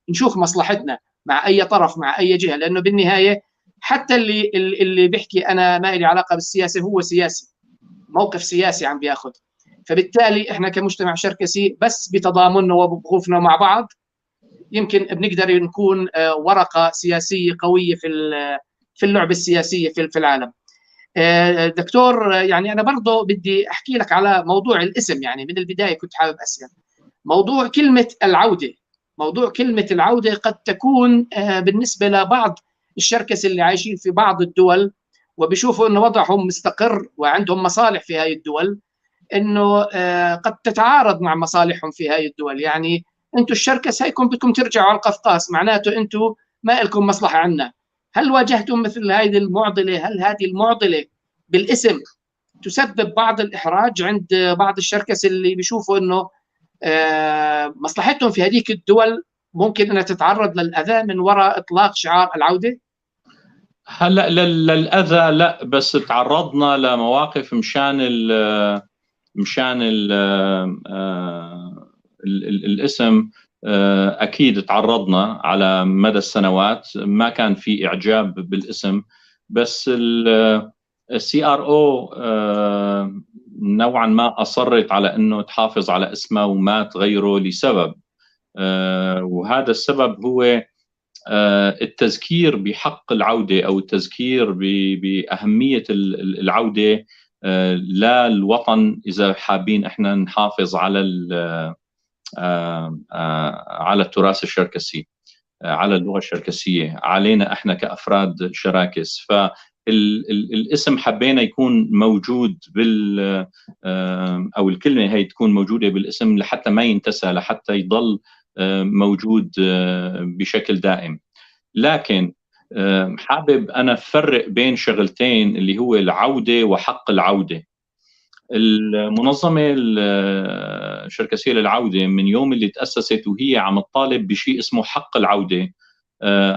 نشوف مصلحتنا مع اي طرف، مع اي جهه. لانه بالنهايه حتى اللي بيحكي انا ما لي علاقه بالسياسه هو سياسي، موقف سياسي عم بياخذ. فبالتالي احنا كمجتمع شركسي بس بتضامننا وبوقوفنا مع بعض يمكن بنقدر نكون ورقه سياسيه قويه في اللعبه السياسيه في العالم. دكتور، يعني انا برضه بدي احكي لك على موضوع الاسم. يعني من البدايه كنت حابب اسال موضوع كلمه العوده. موضوع كلمه العوده قد تكون بالنسبه لبعض الشركسي اللي عايشين في بعض الدول وبيشوفوا انه وضعهم مستقر وعندهم مصالح في هاي الدول، انه قد تتعارض مع مصالحهم في هاي الدول. يعني انتم الشركس هيكم بدكم ترجعوا على القفقاز، معناته انتم ما لكم مصلحه عنا. هل واجهتم مثل هذه المعضله؟ هل هذه المعضله بالاسم تسبب بعض الاحراج عند بعض الشركس اللي بيشوفوا انه مصلحتهم في هذيك الدول ممكن انها تتعرض للاذى من وراء اطلاق شعار العوده؟ هلا للاذى لا، بس تعرضنا لمواقف مشان الاسم. اكيد تعرضنا على مدى السنوات، ما كان في اعجاب بالاسم، بس السي ار او نوعا ما اصرت على انه تحافظ على اسمها وما تغيره لسبب، وهذا السبب هو التذكير بحق العودة أو التذكير بأهمية العودة للوطن، إذا حابين إحنا نحافظ على التراث الشركسي، على اللغة الشركسية، علينا إحنا كأفراد شراكس. فالاسم حبينا يكون موجود أو الكلمة هي تكون موجودة بالاسم لحتى ما ينتسى، لحتى يضل موجود بشكل دائم. لكن حابب أنا أفرق بين شغلتين، اللي هو العودة وحق العودة. المنظمة الشركسية للعودة من يوم اللي تأسست وهي عم تطالب بشيء اسمه حق العودة،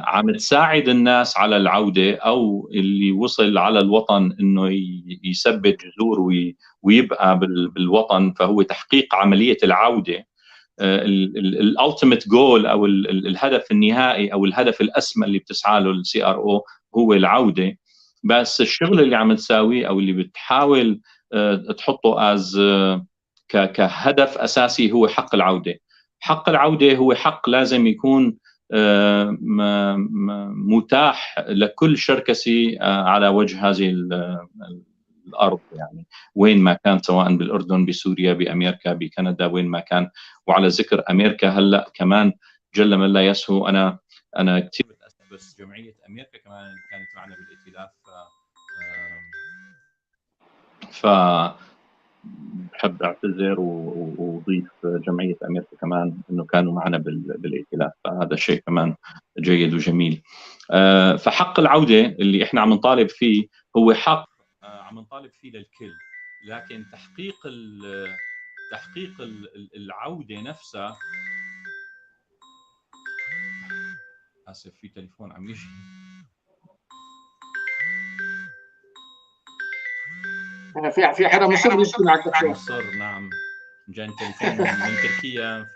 عم تساعد الناس على العودة، أو اللي وصل على الوطن إنه يثبت جذور ويبقى بالوطن، فهو تحقيق عملية العودة. الالتيميت جول او الهدف النهائي او الهدف الاسمى اللي بتسعى له السي ار او هو العوده. بس الشغل اللي عم تساويه او اللي بتحاول تحطه كهدف اساسي هو حق العوده. حق العوده هو حق لازم يكون متاح لكل شركسي على وجه هذه الارض، يعني وين ما كان، سواء بالاردن، بسوريا، بامريكا، بكندا، وين ما كان. وعلى ذكر امريكا، هلا كمان جل من لا يسهو، انا كثير متاسف، بس جمعيه امريكا كمان كانت معنا بالائتلاف، ف بحب اعتذر واضيف جمعيه امريكا كمان انه كانوا معنا بالائتلاف، فهذا شيء كمان جيد وجميل. فحق العوده اللي احنا عم نطالب فيه هو حق عم نطالب فيه للكل، لكن تحقيق العوده نفسها. اسف، في تليفون عم يجي. في حدا مصر يحكي معك دكتور؟ مصر، نعم، جاني تليفون من تركيا.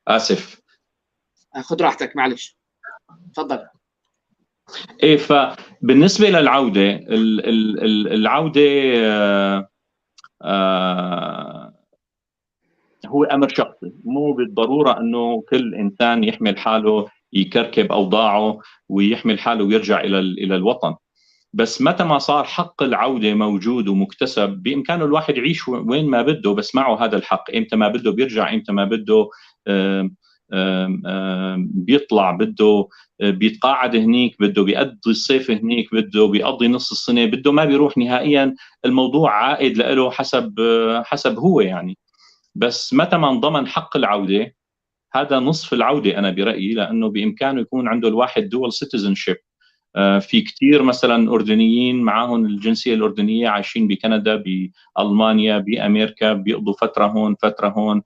اسف، خذ راحتك، معلش، تفضل. ايه، فبالنسبه للعوده، العوده هو امر شخصي، مو بالضروره انه كل انسان يحمل حاله يكركب اوضاعه ويحمل حاله ويرجع الى الوطن. بس متى ما صار حق العوده موجود ومكتسب، بامكانه الواحد يعيش وين ما بده، بس معه هذا الحق. امتى ما بده بيرجع، امتى ما بده بيطلع، بده بيتقاعد هنيك، بده بيقضي الصيف هنيك، بده بيقضي نص السنه، بده ما بيروح نهائيا. الموضوع عائد له حسب هو يعني. بس متى ما انضمن حق العوده، هذا نصف العوده انا برايي، لانه بامكانه يكون عنده الواحد دول سيتيزنشيب. في كثير مثلا اردنيين معاهم الجنسيه الاردنيه عايشين بكندا، بالمانيا، بامريكا، بيقضوا فتره هون فتره هون.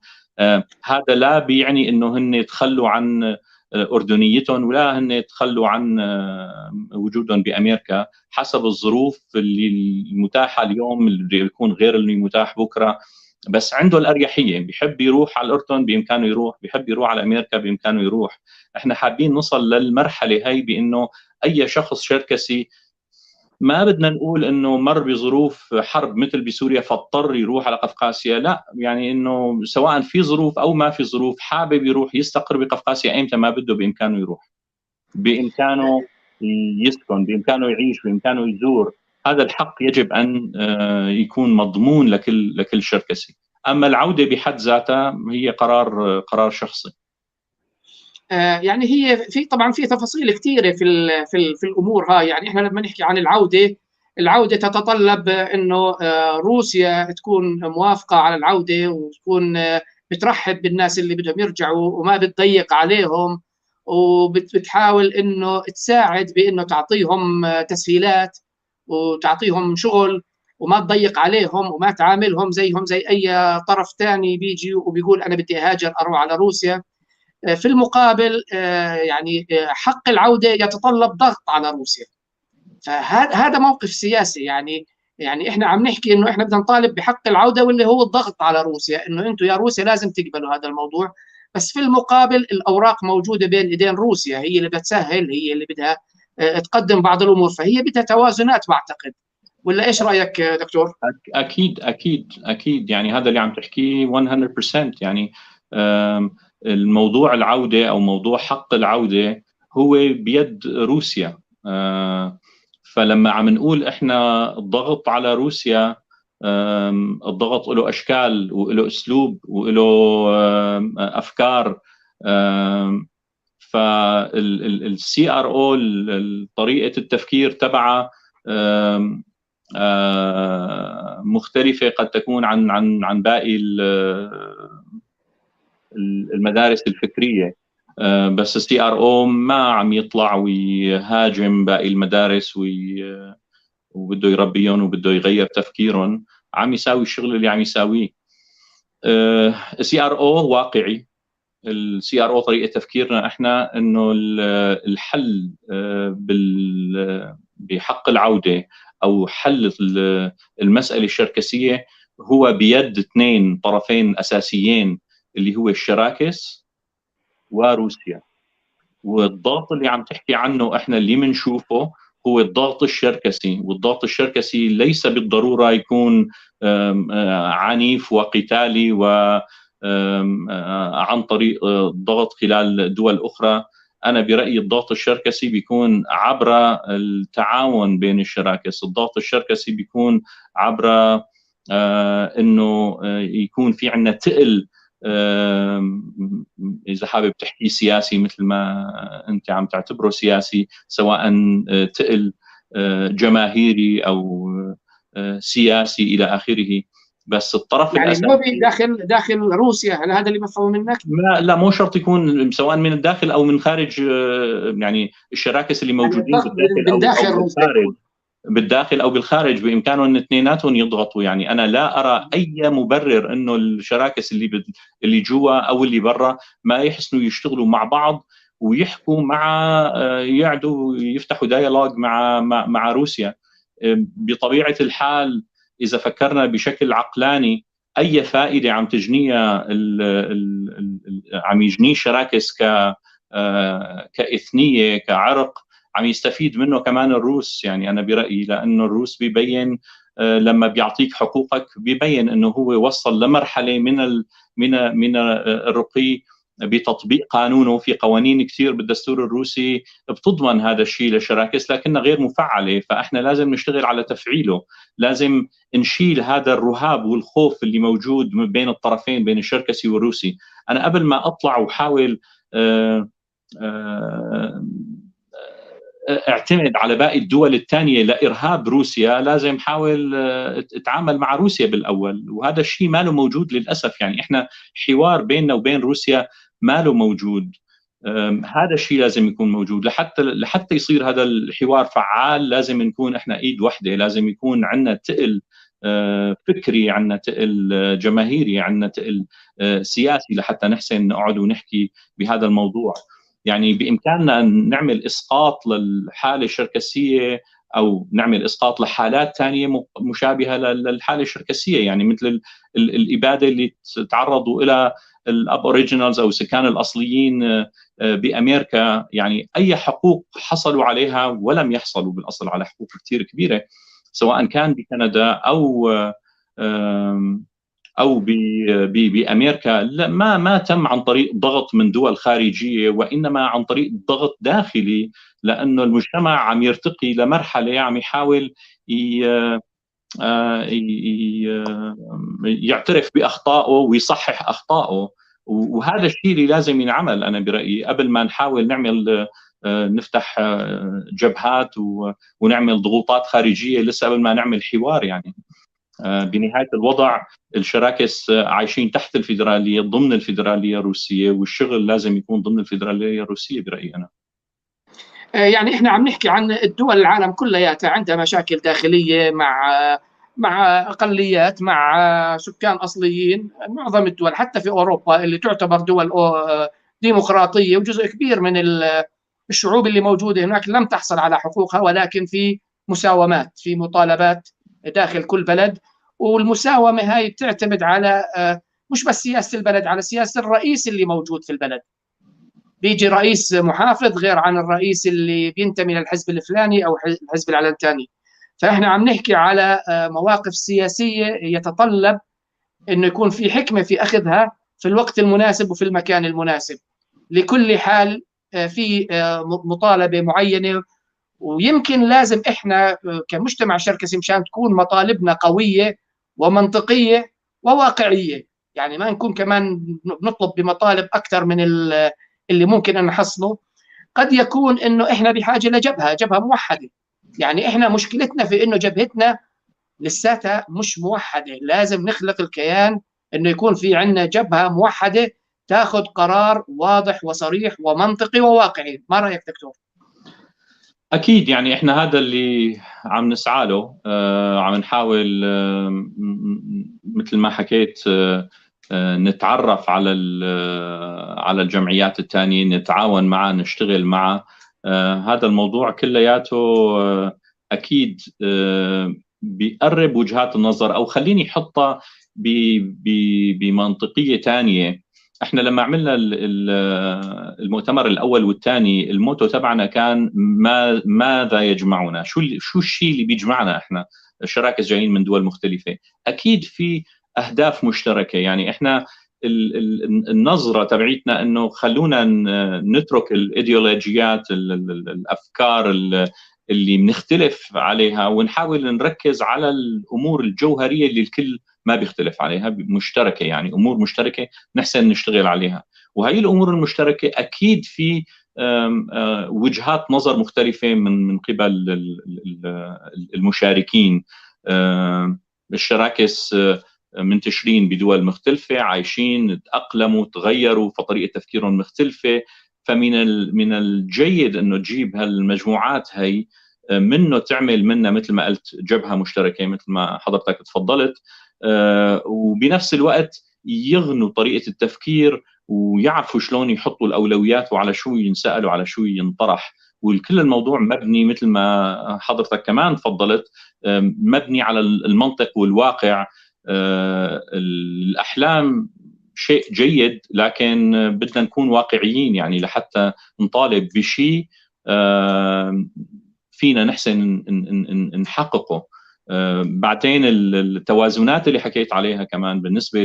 هذا لا بيعني انه هن يتخلوا عن اردنيتهم، ولا هن يتخلوا عن وجودهم بامريكا. حسب الظروف اللي المتاحه اليوم اللي بيكون غير اللي متاح بكره. بس عنده الاريحيه، بيحب يروح على الاردن بامكانه يروح، بيحب يروح على امريكا بامكانه يروح. احنا حابين نوصل للمرحله هي بانه اي شخص شركسي، ما بدنا نقول انه مر بظروف حرب مثل بسوريا فاضطر يروح على قفقاسيا، لا، يعني انه سواء في ظروف او ما في ظروف، حابب يروح يستقر بقفقاسيا ايمتى ما بده، بامكانه يروح، بامكانه يسكن، بامكانه يعيش، بامكانه يزور. هذا الحق يجب أن يكون مضمون لكل شركسي. أما العودة بحد ذاتها هي قرار شخصي. يعني هي طبعا في تفاصيل كثيره في الامور هاي. يعني احنا لما نحكي عن العوده تتطلب انه روسيا تكون موافقه على العوده، وتكون بترحب بالناس اللي بدهم يرجعوا وما بتضيق عليهم، وبتحاول انه تساعد بانه تعطيهم تسهيلات وتعطيهم شغل، وما تضيق عليهم وما تعاملهم زيهم زي اي طرف ثاني بيجي وبيقول انا بدي اهاجر اروح على روسيا. في المقابل يعني حق العوده يتطلب ضغط على روسيا. فهذا موقف سياسي. يعني احنا عم نحكي انه احنا بدنا نطالب بحق العوده، واللي هو الضغط على روسيا انه انتم يا روسيا لازم تقبلوا هذا الموضوع. بس في المقابل الاوراق موجوده بين ايدين روسيا، هي اللي بتسهل، هي اللي بدها تقدم بعض الامور، فهي بدها توازنات بعتقد. ولا ايش رايك دكتور؟ اكيد يعني هذا اللي عم تحكيه 100%. يعني الموضوع العوده او موضوع حق العوده هو بيد روسيا. فلما عم نقول احنا الضغط على روسيا، الضغط له اشكال وله اسلوب وله افكار. فالسي ار او طريقه التفكير تبعها مختلفه قد تكون عن باقي المدارس الفكريه. بس السي ار او ما عم يطلع ويهاجم باقي المدارس وبده يربيهم وبده يغير تفكيرهم، عم يساوي الشغل اللي عم يساويه. السي ار او واقعي. السي ار او طريقه تفكيرنا احنا انه الحل بحق العوده او حل المساله الشركسيه هو بيد اثنين طرفين اساسيين، اللي هو الشراكس وروسيا. والضغط اللي عم تحكي عنه احنا اللي بنشوفه هو الضغط الشركسي، والضغط الشركسي ليس بالضروره يكون عنيف وقتالي عن طريق الضغط خلال دول اخرى. انا برايي الضغط الشركسي بيكون عبر التعاون بين الشراكس. الضغط الشركسي بيكون عبر انه يكون في عندنا تقل، اذا حابب تحكي سياسي مثل ما انت عم تعتبره سياسي، سواء تقل جماهيري او سياسي الى اخره. بس الطرف يعني الاساسي اللوبي داخل روسيا، هل هذا اللي بفهمه منك؟ لا مو شرط يكون سواء من الداخل او من خارج. يعني الشراكس اللي موجودين يعني بالداخل او بالخارج، بالداخل او بالخارج، بامكانهم ان اثنيناتهم يضغطوا. يعني انا لا ارى اي مبرر انه الشراكس اللي جوا او اللي برا ما يحسنوا يشتغلوا مع بعض ويحكوا يقعدوا يفتحوا ديالوج مع روسيا. بطبيعه الحال اذا فكرنا بشكل عقلاني، اي فائده عم تجنيها عم يجنيه شراكس كاثنيه كعرق، عم يستفيد منه كمان الروس. يعني انا برايي لانه الروس بيبين لما بيعطيك حقوقك بيبين انه هو وصل لمرحله من الرقي بتطبيق قانونه. في قوانين كثير بالدستور الروسي بتضمن هذا الشيء للشراكس لكنها غير مفعله، فاحنا لازم نشتغل على تفعيله. لازم نشيل هذا الرهاب والخوف اللي موجود بين الطرفين، بين الشركسي والروسي. انا قبل ما اطلع وحاول اعتمد على باقي الدول الثانيه لارهاب روسيا، لازم حاول اتعامل مع روسيا بالاول، وهذا الشيء ما له موجود للاسف. يعني احنا حوار بيننا وبين روسيا ما له موجود. هذا الشيء لازم يكون موجود. لحتى يصير هذا الحوار فعال لازم نكون احنا ايد واحده، لازم يكون عندنا تقل فكري، عندنا تقل جماهيري، عندنا تقل سياسي لحتى نحسن نقعد ونحكي بهذا الموضوع. يعني بامكاننا ان نعمل اسقاط للحاله الشركسيه او نعمل اسقاط لحالات ثانيه مشابهه للحاله الشركسيه، يعني مثل الاباده اللي تعرضوا الى الابوريجينالز او السكان الاصليين بامريكا. يعني اي حقوق حصلوا عليها ولم يحصلوا بالاصل على حقوق كثير كبيره، سواء كان بكندا او بامريكا ما تم عن طريق ضغط من دول خارجيه، وانما عن طريق ضغط داخلي، لانه المجتمع عم يرتقي لمرحله عم يحاول يعترف باخطائه ويصحح اخطائه. وهذا الشيء اللي لازم ينعمل انا برايي، قبل ما نحاول نعمل نفتح جبهات ونعمل ضغوطات خارجيه، لسه قبل ما نعمل حوار يعني. بنهايه الوضع الشراكس عايشين تحت الفيدراليه، ضمن الفيدراليه الروسيه، والشغل لازم يكون ضمن الفيدراليه الروسيه برايي انا. يعني احنا عم نحكي عن الدول العالم كلياتها عندها مشاكل داخليه مع اقليات، مع سكان اصليين. معظم الدول حتى في اوروبا اللي تعتبر دول ديمقراطيه، وجزء كبير من الشعوب اللي موجوده هناك لم تحصل على حقوقها، ولكن في مساومات، في مطالبات داخل كل بلد. والمساومه هاي بتعتمد على مش بس سياسه البلد، على سياسه الرئيس اللي موجود في البلد. بيجي رئيس محافظ غير عن الرئيس اللي بينتمي للحزب الفلاني او الحزب العلنتاني. فاحنا عم نحكي على مواقف سياسيه يتطلب انه يكون في حكمه في اخذها في الوقت المناسب وفي المكان المناسب. لكل حال في مطالبه معينه، ويمكن لازم احنا كمجتمع شركسي مشان تكون مطالبنا قويه ومنطقيه وواقعيه، يعني ما نكون كمان نطلب بمطالب اكثر من اللي ممكن ان نحصله. قد يكون انه احنا بحاجه جبهه موحده. يعني احنا مشكلتنا في انه جبهتنا لساتها مش موحده. لازم نخلق الكيان انه يكون في عندنا جبهه موحده تاخذ قرار واضح وصريح ومنطقي وواقعي. ما رايك دكتور؟ اكيد، يعني احنا هذا اللي عم نسعى له. عم نحاول مثل ما حكيت نتعرف على الجمعيات الثانيه، نتعاون معها، نشتغل معها. هذا الموضوع كلياته اكيد بيقرب وجهات النظر، او خليني احطها بمنطقيه ثانيه. احنا لما عملنا المؤتمر الاول والثاني، الموتو تبعنا كان ماذا يجمعنا؟ شو الشيء اللي بيجمعنا احنا الشراكس جايين من دول مختلفه؟ اكيد في اهداف مشتركه. يعني احنا النظره تبعيتنا انه خلونا نترك الايديولوجيات، الافكار اللي بنختلف عليها، ونحاول نركز على الامور الجوهريه اللي الكل ما بيختلف عليها، مشتركه، يعني امور مشتركه نحسن نشتغل عليها. وهي الامور المشتركه اكيد في وجهات نظر مختلفه من قبل المشاركين. الشراكس منتشرين بدول مختلفه، عايشين، تاقلموا، تغيروا، فطريقه تفكيرهم مختلفه. من الجيد انه تجيب هالمجموعات هي منه، تعمل منها مثل ما قلت جبهه مشتركه مثل ما حضرتك تفضلت، وبنفس الوقت يغنوا طريقه التفكير ويعرفوا شلون يحطوا الاولويات وعلى شو ينسالوا، على شو ينطرح. والكل الموضوع مبني مثل ما حضرتك كمان تفضلت، مبني على المنطق والواقع. الاحلام شيء جيد، لكن بدنا نكون واقعيين، يعني لحتى نطالب بشيء فينا نحسن نحققه. بعدين التوازنات اللي حكيت عليها كمان بالنسبه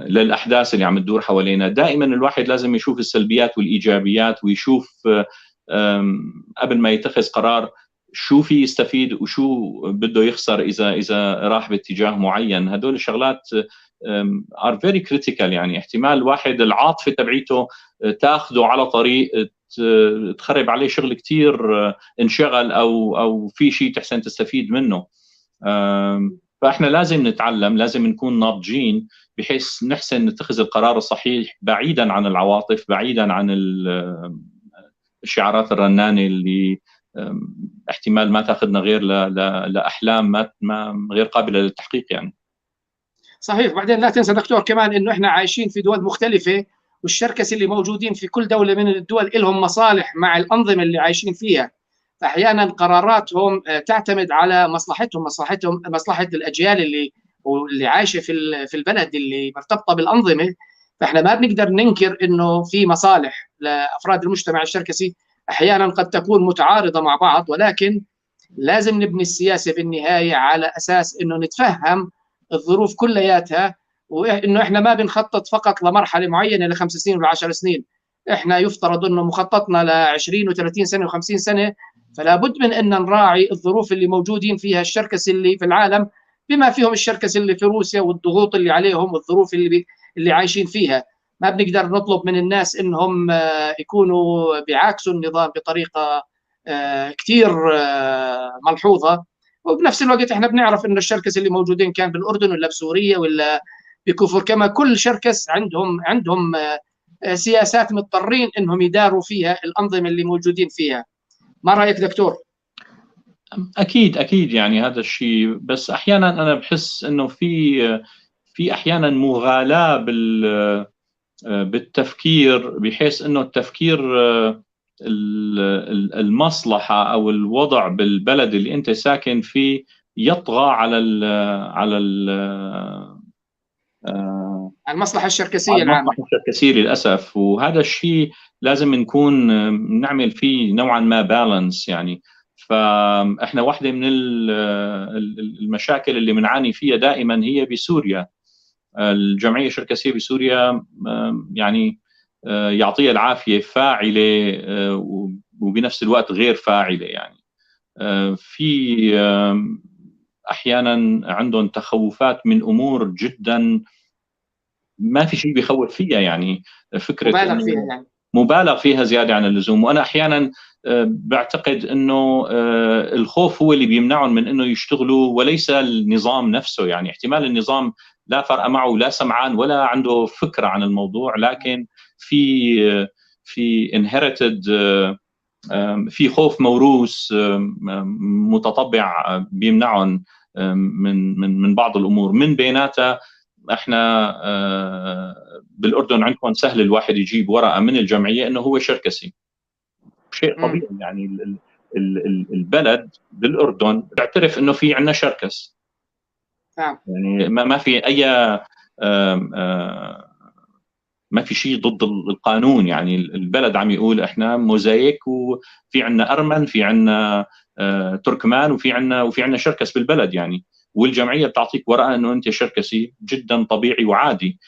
للاحداث اللي عم تدور حوالينا، دائما الواحد لازم يشوف السلبيات والايجابيات، ويشوف قبل ما يتخذ قرار شو في يستفيد وشو بده يخسر اذا راح باتجاه معين. هدول الشغلات are very critical. يعني احتمال الواحد العاطفه تبعيته تاخذه على طريق تخرب عليه شغل كثير انشغل، او في شيء تحسن تستفيد منه. فاحنا لازم نتعلم، لازم نكون ناضجين بحيث نحسن نتخذ القرار الصحيح بعيدا عن العواطف، بعيدا عن الشعارات الرنانه اللي احتمال ما تاخذنا غير لاحلام ما غير قابله للتحقيق يعني. صحيح. بعدين لا تنسى دكتور كمان انه احنا عايشين في دول مختلفه، والشركس اللي موجودين في كل دوله من الدول لهم مصالح مع الانظمه اللي عايشين فيها. فاحيانا قراراتهم تعتمد على مصلحتهم، مصلحه الاجيال اللي عايشه في البلد اللي مرتبطه بالانظمه. فاحنا ما بنقدر ننكر انه في مصالح لافراد المجتمع الشركسي احيانا قد تكون متعارضه مع بعض، ولكن لازم نبني السياسة بالنهاية على أساس إنه نتفهم الظروف كلياتها، وإنه إحنا ما بنخطط فقط لمرحلة معينة ل5 سنين ولا 10 سنين. إحنا يفترض إنه مخططنا ل20 و30 سنة و50 سنة، فلا بد من أن نراعي الظروف اللي موجودين فيها الشركس اللي في العالم، بما فيهم الشركس اللي في روسيا، والضغوط اللي عليهم والظروف اللي عايشين فيها. ما بنقدر نطلب من الناس إنهم يكونوا بيعاكسوا النظام بطريقة كثير ملحوظة. وبنفس الوقت احنا بنعرف انه الشركس اللي موجودين كان بالاردن ولا بسوريا ولا بكفر، كما كل شركس عندهم سياسات مضطرين انهم يداروا فيها الانظمه اللي موجودين فيها. ما رايك دكتور؟ اكيد يعني هذا الشيء، بس احيانا انا بحس انه في احيانا مغالاة بالتفكير، بحيث انه التفكير المصلحة او الوضع بالبلد اللي انت ساكن فيه يطغى على المصلحة الشركسية العامة. المصلحة الشركسية للأسف. وهذا الشيء لازم نكون نعمل فيه نوعا ما بالانس يعني. فإحنا واحدة من المشاكل اللي بنعاني فيها دائما هي بسوريا. الجمعية الشركسية بسوريا يعني يعطيها العافية فاعلة وبنفس الوقت غير فاعلة يعني. في أحيانا عندهم تخوفات من أمور جدا ما في شيء بيخوف فيها يعني. فكرة مبالغ فيها زيادة عن اللزوم. وأنا أحيانا بعتقد أنه الخوف هو اللي بيمنعهم من أنه يشتغلوا وليس النظام نفسه. يعني احتمال النظام لا فرق معه، لا سمعان ولا عنده فكرة عن الموضوع، لكن في inherited في خوف موروث متطبع بيمنعهم من بعض الأمور. من بيناتها احنا بالاردن عندكم سهل الواحد يجيب ورقه من الجمعيه انه هو شركسي، شيء طبيعي يعني. البلد بالاردن بيعترف انه في عندنا شركس يعني. ما في اي ما في شيء ضد القانون يعني. البلد عم يقول احنا موزايك، وفي عندنا ارمن، في عندنا تركمان، وفي عندنا شركس بالبلد يعني. والجمعيه بتعطيك ورقه انه انت شركسي، جدا طبيعي وعادي.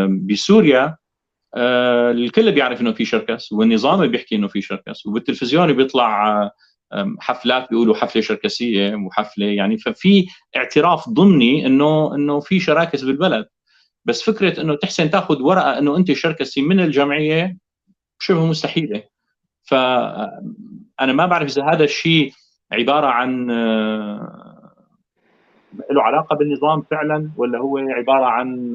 بسوريا الكل بيعرف انه في شركس، والنظام بيحكي انه في شركس، وبالتلفزيون بيطلع حفلات بيقولوا حفله شركسيه وحفله يعني. ففي اعتراف ضمني انه في شراكس بالبلد. بس فكره انه تحسن تاخذ ورقه انه انت شركسي من الجمعيه شبه مستحيله. فانا ما بعرف اذا هذا الشيء عباره عن له علاقه بالنظام فعلا، ولا هو عباره عن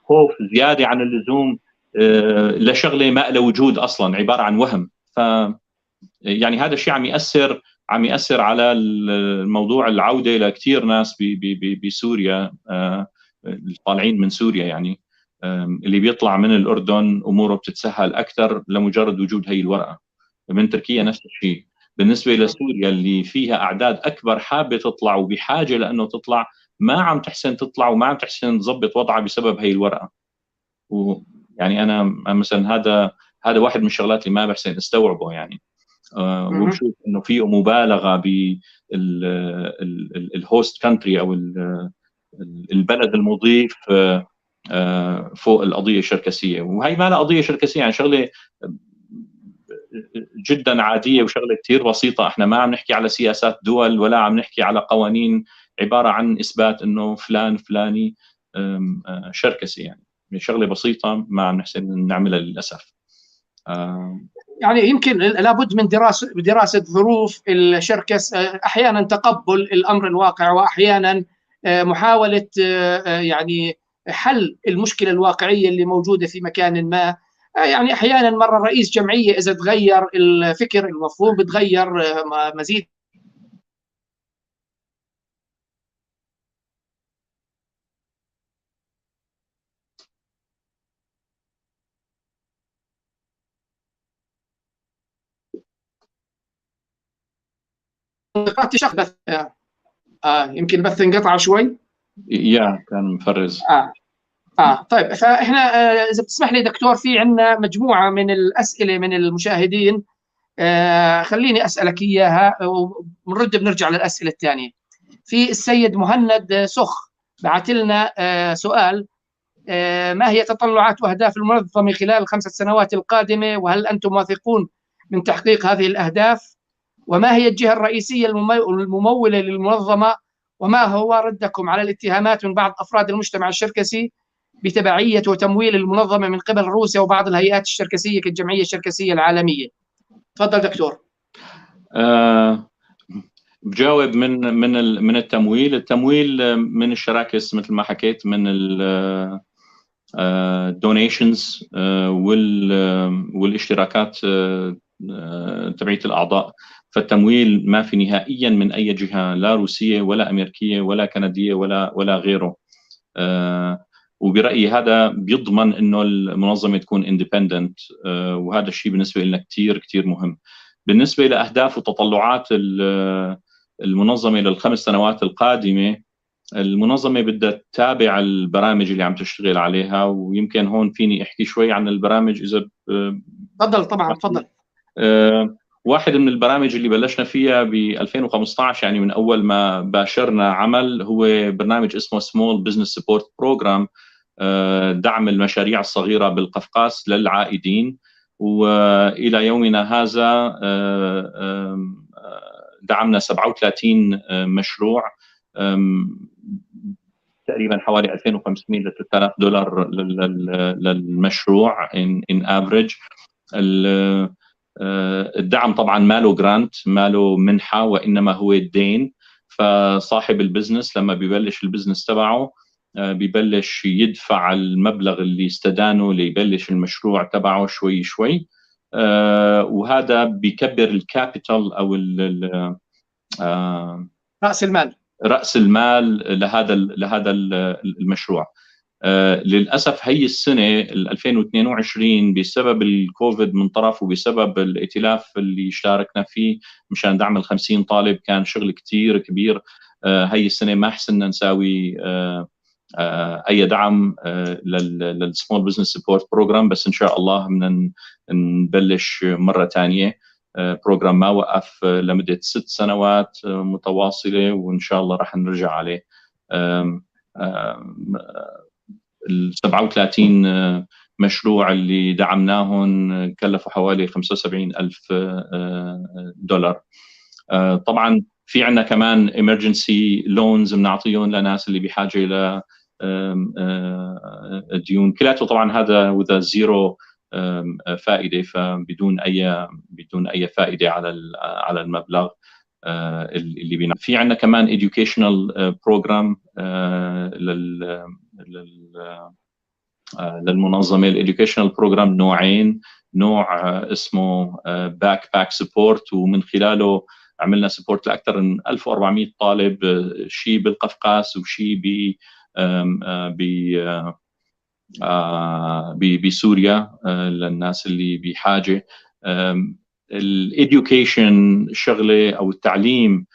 خوف زياده عن اللزوم لشغله ما لها وجود اصلا، عباره عن وهم. ف يعني هذا الشيء عم ياثر على الموضوع العوده لكثير ناس بسوريا، طالعين من سوريا يعني. اللي بيطلع من الاردن اموره بتتسهل اكثر لمجرد وجود هي الورقه. من تركيا نفس الشيء. بالنسبه لسوريا اللي فيها اعداد اكبر حابه تطلع وبحاجه لانه تطلع، ما عم تحسن تطلع وما عم تحسن تظبط وضعها بسبب هي الورقه. ويعني انا مثلا هذا واحد من الشغلات اللي ما بحسن استوعبه يعني. وبشوف انه في مبالغه بالهوست كانتري او البلد المضيف فوق القضيه الشركسيه. وهي ما لها قضيه شركسيه يعني، شغله جدا عاديه وشغله كثير بسيطه. احنا ما عم نحكي على سياسات دول ولا عم نحكي على قوانين، عباره عن اثبات انه فلان فلاني شركسي يعني. شغله بسيطه ما عم نحسن نعملها للاسف. يعني يمكن لابد من دراسه ظروف الشركس، احيانا تقبل الامر الواقع، واحيانا محاوله يعني حل المشكله الواقعيه اللي موجوده في مكان ما. يعني احيانا مره رئيس جمعيه اذا تغير الفكر المفهوم بتغير مزيد. بث يمكن بث انقطع شوي. كان مفرز. طيب، فاحنا اذا بتسمح لي دكتور، في عندنا مجموعه من الاسئله من المشاهدين خليني أسألك إياها بنرجع للأسئلة الثانية. في السيد مهند سخ بعت لنا سؤال: ما هي تطلعات وأهداف المنظمة خلال ال5 سنوات القادمة، وهل أنتم واثقون من تحقيق هذه الأهداف؟ وما هي الجهة الرئيسية الممولة للمنظمة؟ وما هو ردكم على الاتهامات من بعض أفراد المجتمع الشركسي بتبعية وتمويل المنظمة من قبل روسيا وبعض الهيئات الشركسية كالجمعية الشركسية العالمية؟ تفضل دكتور. بجاوب من التمويل من الشراكس مثل ما حكيت، من الدونيشنز والاشتراكات تبعية الأعضاء. فالتمويل ما في نهائيا من أي جهة، لا روسية ولا أمريكية ولا كندية ولا غيره. وبرأيي هذا بيضمن إنه المنظمة تكون اندبندنت، وهذا الشيء بالنسبة لنا كتير كتير مهم. بالنسبة لأهداف وتطلعات المنظمة لل5 سنوات القادمة، المنظمة بدها تتابع البرامج اللي عم تشتغل عليها، ويمكن هون فيني أحكي شوي عن البرامج إذا تفضل. طبعا تفضل. واحد من البرامج اللي بلشنا فيها ب 2015، يعني من أول ما باشرنا عمل، هو برنامج اسمه Small Business Support Program، دعم المشاريع الصغيرة بالقفقاز للعائدين. وإلى يومنا هذا دعمنا 37 مشروع، تقريبا حوالي 2500 ل 3000 دولار للمشروع in average. الدعم طبعا ما له جرانت، ما له منحة، وإنما هو الدين. فصاحب البزنس لما بيبلش البزنس تبعه بيبلش يدفع المبلغ اللي استدانه ليبلش المشروع تبعه شوي شوي، وهذا بيكبر الكابيتال أو رأس المال لهذا المشروع. للأسف هي السنة 2022 بسبب الكوفيد من طرف وبسبب الائتلاف اللي شاركنا فيه مشان دعم ال50 طالب، كان شغل كتير كبير. هي السنة ما حسنا نساوي أي دعم للسمول بزنس سبورت بروجرام، بس إن شاء الله بدنا نبلش مرة ثانية. بروجرام ما وقف لمدة 6 سنوات متواصلة، وإن شاء الله راح نرجع عليه. ال 37 مشروع اللي دعمناهم كلفوا حوالي 75,000 دولار. طبعا في عندنا كمان emergency loans بنعطيهم لناس اللي بحاجة إلى ديون، كلاته طبعا هذا وذا زيرو فائدة، فبدون أي فائدة على المبلغ اللي بينا. في عندنا كمان educational program للمنظمة. الeducational program نوعين، نوع اسمه backpack support، ومن خلاله عملنا سبورت لأكثر من 1400 طالب، شيء بالقفقاز وشيء بسوريا للناس اللي بحاجة. الإديوكيشن شغلة أو التعليم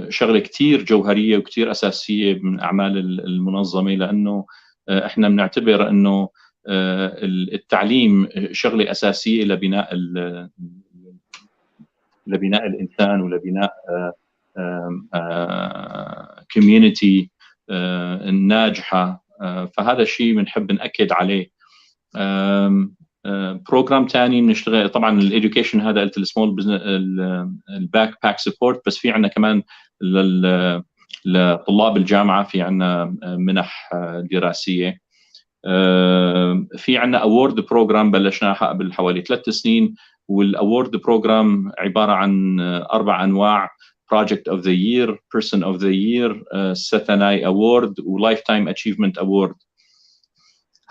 شغلة كتير جوهرية وكتير أساسية من أعمال المنظمة، لأنه إحنا بنعتبر أنه التعليم شغلة أساسية لبناء الإنسان ولبناء community ناجحة. فهذا الشيء بنحب نأكد عليه. بروجرام ثاني بنشتغل طبعا الإديوكيشن، هذا قلت السمول بزنس الباك باك سبورت، بس في عندنا كمان لطلاب الجامعة في عندنا منح دراسية. في عندنا أورد بروجرام بلشناها قبل حوالي 3 سنين، والأورد بروجرام عبارة عن 4 أنواع: Project of the Year, Person of the Year, Satanai Award و Lifetime Achievement Award.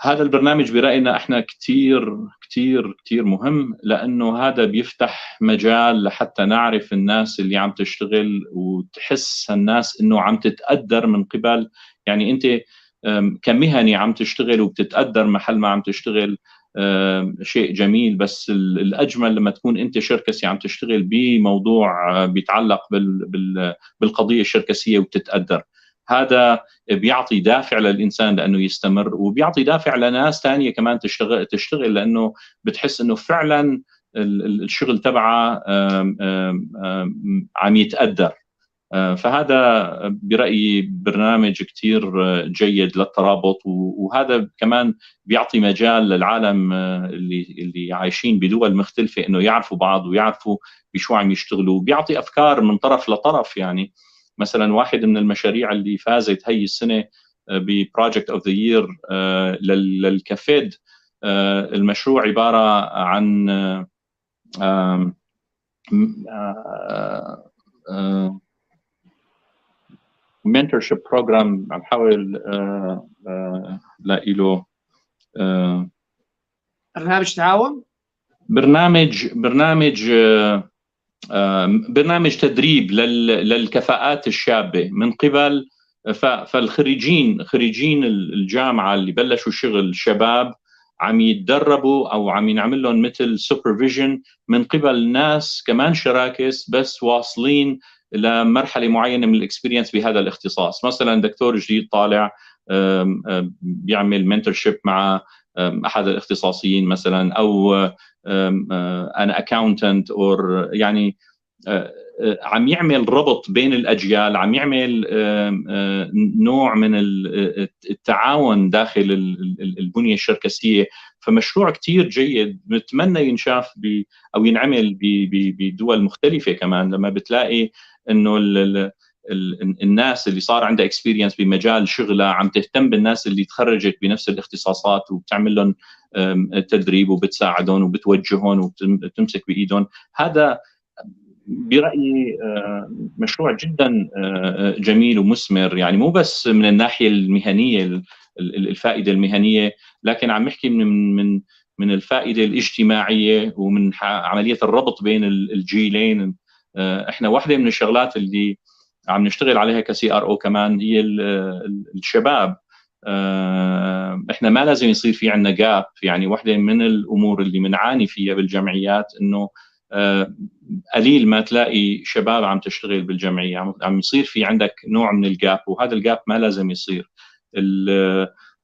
هذا البرنامج برأينا احنا كتير كتير كتير مهم، لأنه هذا بيفتح مجال لحتى نعرف الناس اللي عم تشتغل وتحس الناس انه عم تتقدر من قبل، يعني انت كمهني عم تشتغل وبتتقدر محل ما عم تشتغل، شيء جميل. بس الأجمل لما تكون أنت شركسي عم تشتغل بموضوع بيتعلق بالقضية الشركسية وبتتقدر. هذا بيعطي دافع للإنسان لأنه يستمر، وبيعطي دافع لناس ثانية كمان تشتغل، لأنه بتحس أنه فعلا الشغل تبعها عم يتقدر. فهذا برأيي برنامج كتير جيد للترابط، وهذا كمان بيعطي مجال للعالم اللي عايشين بدول مختلفة إنه يعرفوا بعض ويعرفوا بشو عم يشتغلوا، بيعطي أفكار من طرف لطرف. يعني مثلا واحد من المشاريع اللي فازت هي السنة ببروجكت اوف ذا يير للكافيد، المشروع عبارة عن mentorship program. عم حاول لاقي له برنامج تعاون، برنامج تدريب للكفاءات الشابة من قبل خريجين الجامعة اللي بلشوا شغل شباب، عم يتدربوا أو عم ينعمل لهم مثل سوبرفيجن من قبل ناس كمان شراكس بس واصلين لمرحلة معينة من الاكسبيرينس بهذا الاختصاص. مثلا دكتور جديد طالع بيعمل منتورشيب مع أحد الاختصاصيين مثلا، أو أنا أكاونتنت، أو يعني عم يعمل ربط بين الأجيال، عم يعمل نوع من التعاون داخل البنية الشركسية. فمشروع كتير جيد، نتمنى ينشاف أو ينعمل بدول مختلفة كمان، لما بتلاقي إنه الناس اللي صار عندها اكسبيرينس بمجال شغلها عم تهتم بالناس اللي تخرجت بنفس الاختصاصات وبتعمل لهم تدريب وبتساعدهم وبتوجههم وبتمسك بايدهم. هذا برأيي مشروع جدا جميل ومثمر، يعني مو بس من الناحية المهنية الفائدة المهنية، لكن عم نحكي من الفائدة الاجتماعية ومن عملية الربط بين الجيلين. احنا واحدة من الشغلات اللي عم نشتغل عليها كسي ار او كمان هي الشباب. احنا ما لازم يصير في عندنا جاب. يعني واحدة من الامور اللي بنعاني فيها بالجمعيات انه قليل ما تلاقي شباب عم تشتغل بالجمعية، عم يصير في عندك نوع من الجاب، وهذا الجاب ما لازم يصير.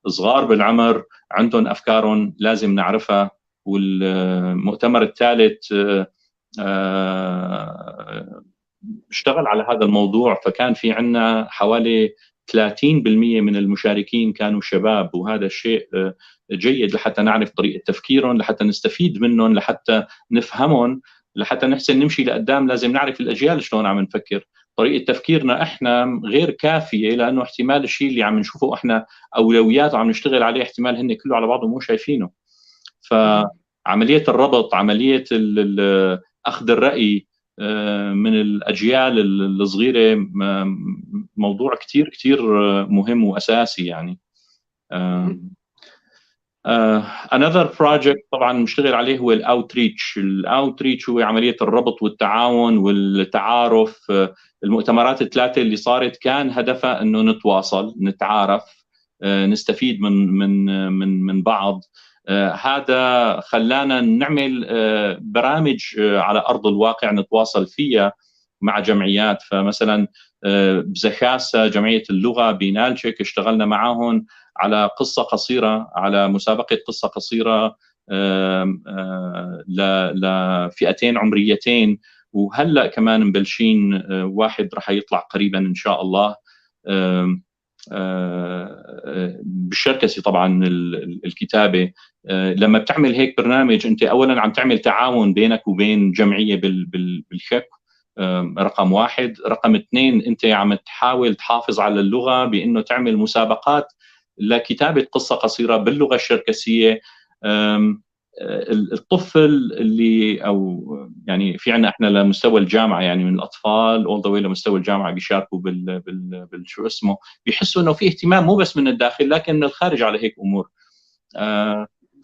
الصغار بالعمر عندهم أفكارهم لازم نعرفها. والمؤتمر الثالث اشتغل على هذا الموضوع، فكان في عندنا حوالي 30% من المشاركين كانوا شباب، وهذا الشيء جيد لحتى نعرف طريقة تفكيرهم، لحتى نستفيد منهم، لحتى نفهمهم، لحتى نحسن نمشي لقدام. لازم نعرف الأجيال شلون عم نفكر. طريقة تفكيرنا احنا غير كافية، لأنه احتمال الشيء اللي عم نشوفه احنا أولويات وعم نشتغل عليه احتمال هن كله على بعضه مو شايفينه. فعملية الربط، عملية أخذ الرأي من الأجيال الصغيرة موضوع كتير كتير مهم وأساسي. يعني another project طبعا مشتغل عليه هو الاوتريتش هو عمليه الربط والتعاون والتعارف. المؤتمرات الثلاثه اللي صارت كان هدفها انه نتواصل، نتعارف، نستفيد من بعض. هذا خلانا نعمل برامج على ارض الواقع نتواصل فيها مع جمعيات. فمثلا بزخاسة جمعيه اللغه بنالشيك اشتغلنا معاهم على قصة قصيرة، على مسابقة قصة قصيرة لفئتين عمريتين. وهلأ كمان مبلشين واحد رح يطلع قريبا إن شاء الله بالشركسي. طبعا الكتابة لما بتعمل هيك برنامج أنت أولا عم تعمل تعاون بينك وبين جمعية بالشك، رقم واحد. رقم اثنين أنت عم تحاول تحافظ على اللغة بأنه تعمل مسابقات لكتابة قصة قصيرة باللغة الشركسية. الطفل اللي أو يعني في عنا إحنا لمستوى الجامعة، يعني من الأطفال all the way لمستوى الجامعة بيشاركوا بالشو اسمه، بيحسوا إنه في اهتمام مو بس من الداخل لكن من الخارج على هيك أمور.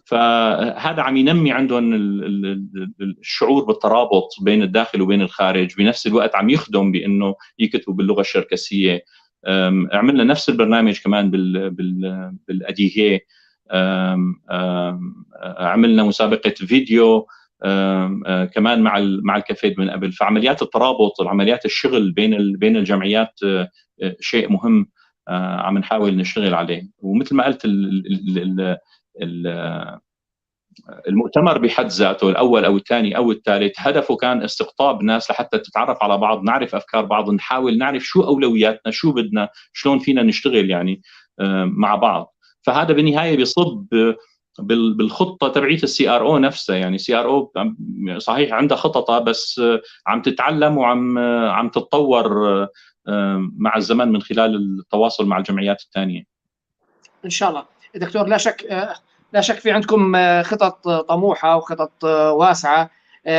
فهذا عم ينمي عندهم الشعور بالترابط بين الداخل وبين الخارج، بنفس الوقت عم يخدم بأنه يكتبوا باللغة الشركسية. عملنا نفس البرنامج كمان بالأديهي. عملنا مسابقة فيديو كمان مع الكافيد من قبل. فعمليات الترابط، عمليات الشغل بين الجمعيات شيء مهم عم نحاول نشتغل عليه. ومثل ما قلت المؤتمر بحد ذاته الاول او الثاني او الثالث هدفه كان استقطاب ناس لحتى تتعرف على بعض، نعرف افكار بعض، نحاول نعرف شو اولوياتنا، شو بدنا، شلون فينا نشتغل يعني مع بعض. فهذا بالنهايه بيصب بالخطه تبعيت السي ار او نفسها. يعني سي ار او صحيح عندها خططها بس عم تتعلم وعم تتطور مع الزمن من خلال التواصل مع الجمعيات الثانيه. ان شاء الله دكتور. لا شك في عندكم خطط طموحه وخطط واسعه.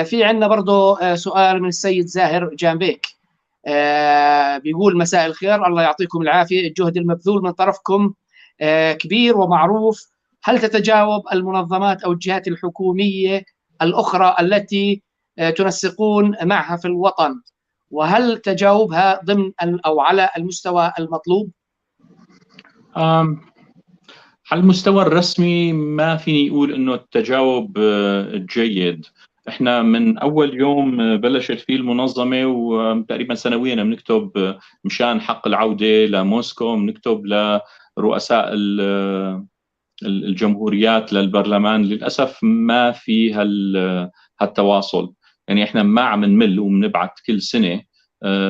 في عندنا برضه سؤال من السيد زاهر جانبيك، بيقول مساء الخير، الله يعطيكم العافيه، الجهد المبذول من طرفكم كبير ومعروف. هل تتجاوب المنظمات او الجهات الحكوميه الاخرى التي تنسقون معها في الوطن، وهل تجاوبها ضمن او على المستوى المطلوب؟ على المستوى الرسمي ما فيني اقول انه التجاوب جيد. احنا من اول يوم بلشت فيه المنظمه وتقريبا سنويا بنكتب مشان حق العوده لموسكو، بنكتب لرؤساء الجمهوريات للبرلمان. للاسف ما في هالتواصل، يعني احنا ما عم نمل وبنبعث كل سنه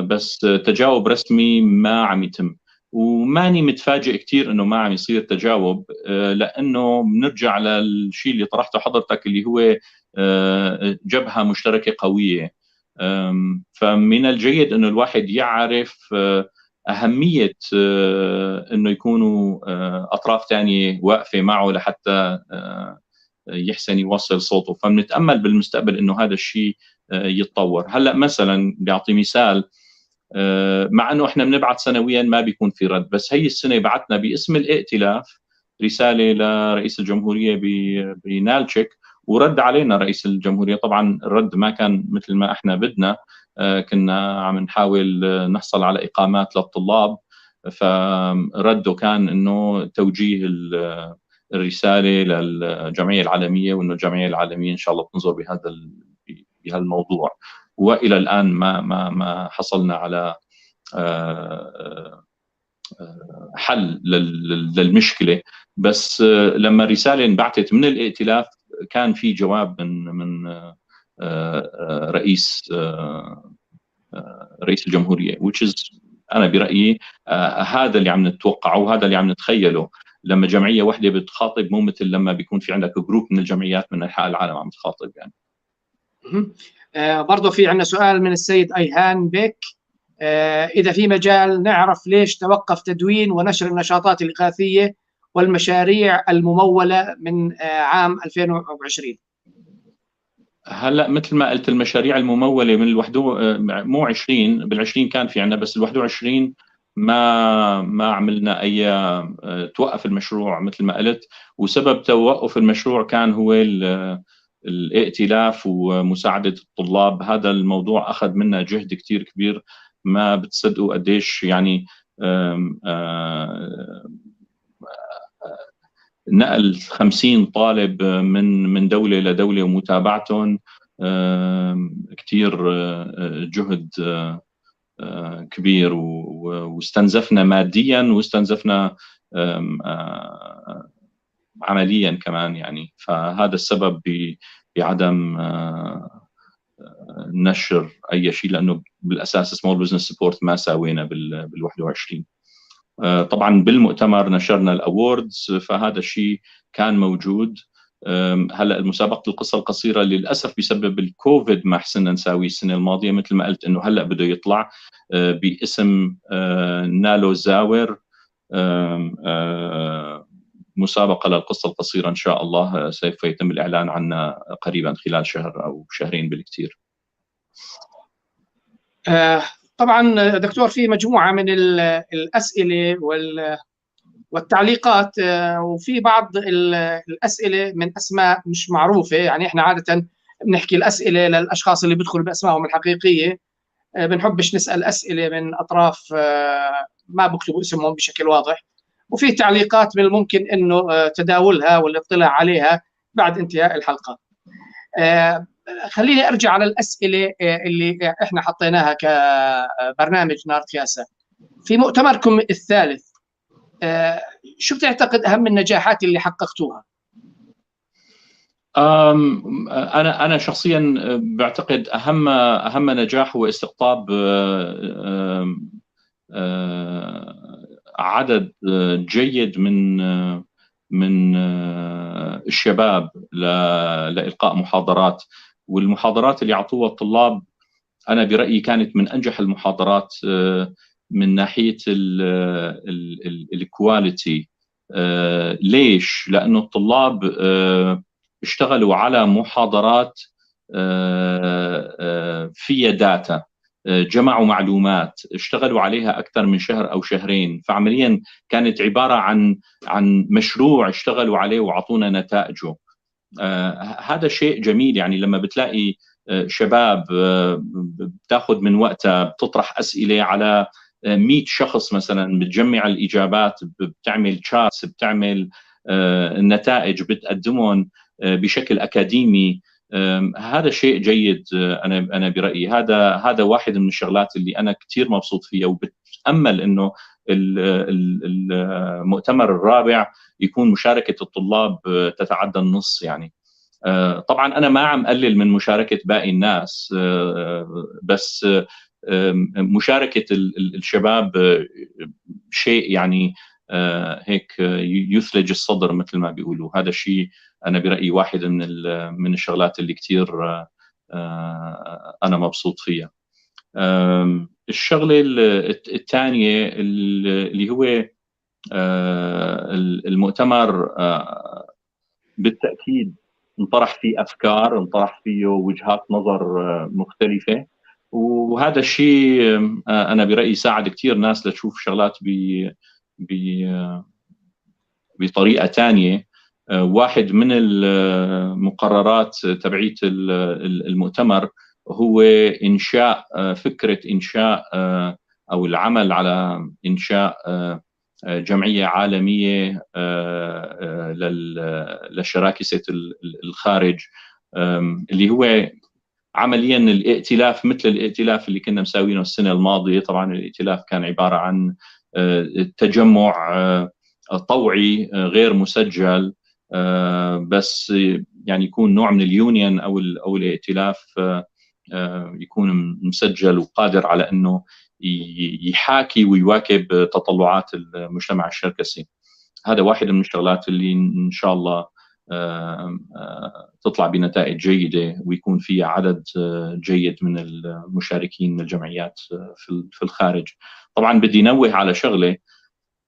بس تجاوب رسمي ما عم يتم. وماني متفاجئ كثير انه ما عم يصير تجاوب، لانه بنرجع للشيء اللي طرحته حضرتك اللي هو جبهه مشتركه قويه. فمن الجيد انه الواحد يعرف اهميه انه يكونوا اطراف ثانيه واقفه معه لحتى يحسن يوصل صوته. فبنتامل بالمستقبل انه هذا الشيء يتطور. هلا مثلا بيعطي مثال، مع انه احنا بنبعث سنويا ما بيكون في رد، بس هي السنه بعثنا باسم الائتلاف رساله لرئيس الجمهوريه بنالتشيك، ورد علينا رئيس الجمهوريه. طبعا الرد ما كان مثل ما احنا بدنا، كنا عم نحاول نحصل على اقامات للطلاب، فرده كان انه توجيه الرساله للجمعيه العالميه، وانه الجمعيه العالميه ان شاء الله بتنظر بهالموضوع. والى الان ما حصلنا على حل للمشكله. بس لما الرساله انبعثت من الائتلاف كان في جواب من رئيس الجمهوريه، which is انا برايي هذا اللي عم نتوقعه وهذا اللي عم نتخيله لما جمعيه واحده بتخاطب، مو مثل لما بيكون في عندك جروب من الجمعيات من انحاء العالم عم تخاطب يعني. برضه في عندنا سؤال من السيد ايهان بيك، إذا في مجال نعرف ليش توقف تدوين ونشر النشاطات الإغاثية والمشاريع الممولة من عام 2020؟ هلا مثل ما قلت المشاريع الممولة من مو 20 بال20 كان في عندنا، بس ال21 ما عملنا اي توقف المشروع مثل ما قلت. وسبب توقف المشروع كان هو الائتلاف ومساعدة الطلاب. هذا الموضوع أخذ منا جهد كتير كبير، ما بتصدقوا قديش يعني. نقل 50 طالب من دولة لدولة ومتابعتهم كتير جهد كبير، واستنزفنا ماديا واستنزفنا عمليا كمان يعني. فهذا السبب بعدم نشر اي شيء، لانه بالاساس سمول بزنس سبورت ما ساوينا بال21. طبعا بالمؤتمر نشرنا الاووردز، فهذا الشيء كان موجود. هلا المسابقه القصه القصيره للاسف بسبب الكوفيد ما حسنا نساوي السنه الماضيه، مثل ما قلت انه هلا بده يطلع باسم نالو زاور، مسابقه للقصه القصيره ان شاء الله سوف يتم الاعلان عنها قريبا خلال شهر او شهرين بالكثير. طبعا دكتور في مجموعه من الاسئله والتعليقات، وفي بعض الاسئله من اسماء مش معروفه. يعني احنا عاده بنحكي الاسئله للاشخاص اللي بيدخلوا باسمائهم الحقيقيه، بنحبش نسال اسئله من اطراف ما بكتبوا اسمهم بشكل واضح. وفي تعليقات من الممكن انه تداولها والاطلاع عليها بعد انتهاء الحلقه. خليني ارجع على الاسئله اللي احنا حطيناها كبرنامج نارد كاسة. في مؤتمركم الثالث شو بتعتقد اهم النجاحات اللي حققتوها؟ انا شخصيا بعتقد اهم نجاح هو استقطاب عدد جيد من الشباب لإلقاء محاضرات، والمحاضرات اللي اعطوها الطلاب انا برايي كانت من انجح المحاضرات من ناحيه الكواليتي. ليش؟ لانه الطلاب اشتغلوا على محاضرات فيها داتا، جمعوا معلومات، اشتغلوا عليها اكثر من شهر او شهرين، فعمليا كانت عباره عن مشروع اشتغلوا عليه وعطونا نتائجه. هذا شيء جميل، يعني لما بتلاقي شباب بتاخذ من وقتها بتطرح اسئله على 100 شخص مثلا، بتجمع الاجابات، بتعمل تشاتس، بتعمل النتائج بتقدمهم بشكل اكاديمي. هذا شيء جيد. انا برايي هذا واحد من الشغلات اللي انا كثير مبسوط فيها، وبتامل انه المؤتمر الرابع يكون مشاركه الطلاب تتعدى النص. يعني طبعا انا ما عم قلل من مشاركه باقي الناس، بس مشاركه الشباب شيء يعني هيك يثلج الصدر مثل ما بيقولوا. هذا الشيء انا برايي واحد من الشغلات اللي كثير انا مبسوط فيها. الشغله الثانيه اللي هو المؤتمر بالتاكيد انطرح فيه افكار، انطرح فيه وجهات نظر مختلفه، وهذا الشيء انا برايي ساعد كثير ناس لتشوف شغلات بطريقه ثانيه. واحد من المقررات تبعيت المؤتمر هو انشاء فكره انشاء او العمل على انشاء جمعيه عالميه لشراكسه الخارج، اللي هو عمليا الائتلاف مثل الائتلاف اللي كنا مساوينه السنه الماضيه. طبعا الائتلاف كان عباره عن تجمع طوعي غير مسجل، بس يعني يكون نوع من اليونيون او الائتلاف يكون مسجل وقادر على انه يحاكي ويواكب تطلعات المجتمع الشركسي. هذا واحد من الشغلات اللي ان شاء الله تطلع بنتائج جيده، ويكون فيها عدد جيد من المشاركين من الجمعيات في الخارج. طبعا بدي نوه على شغله،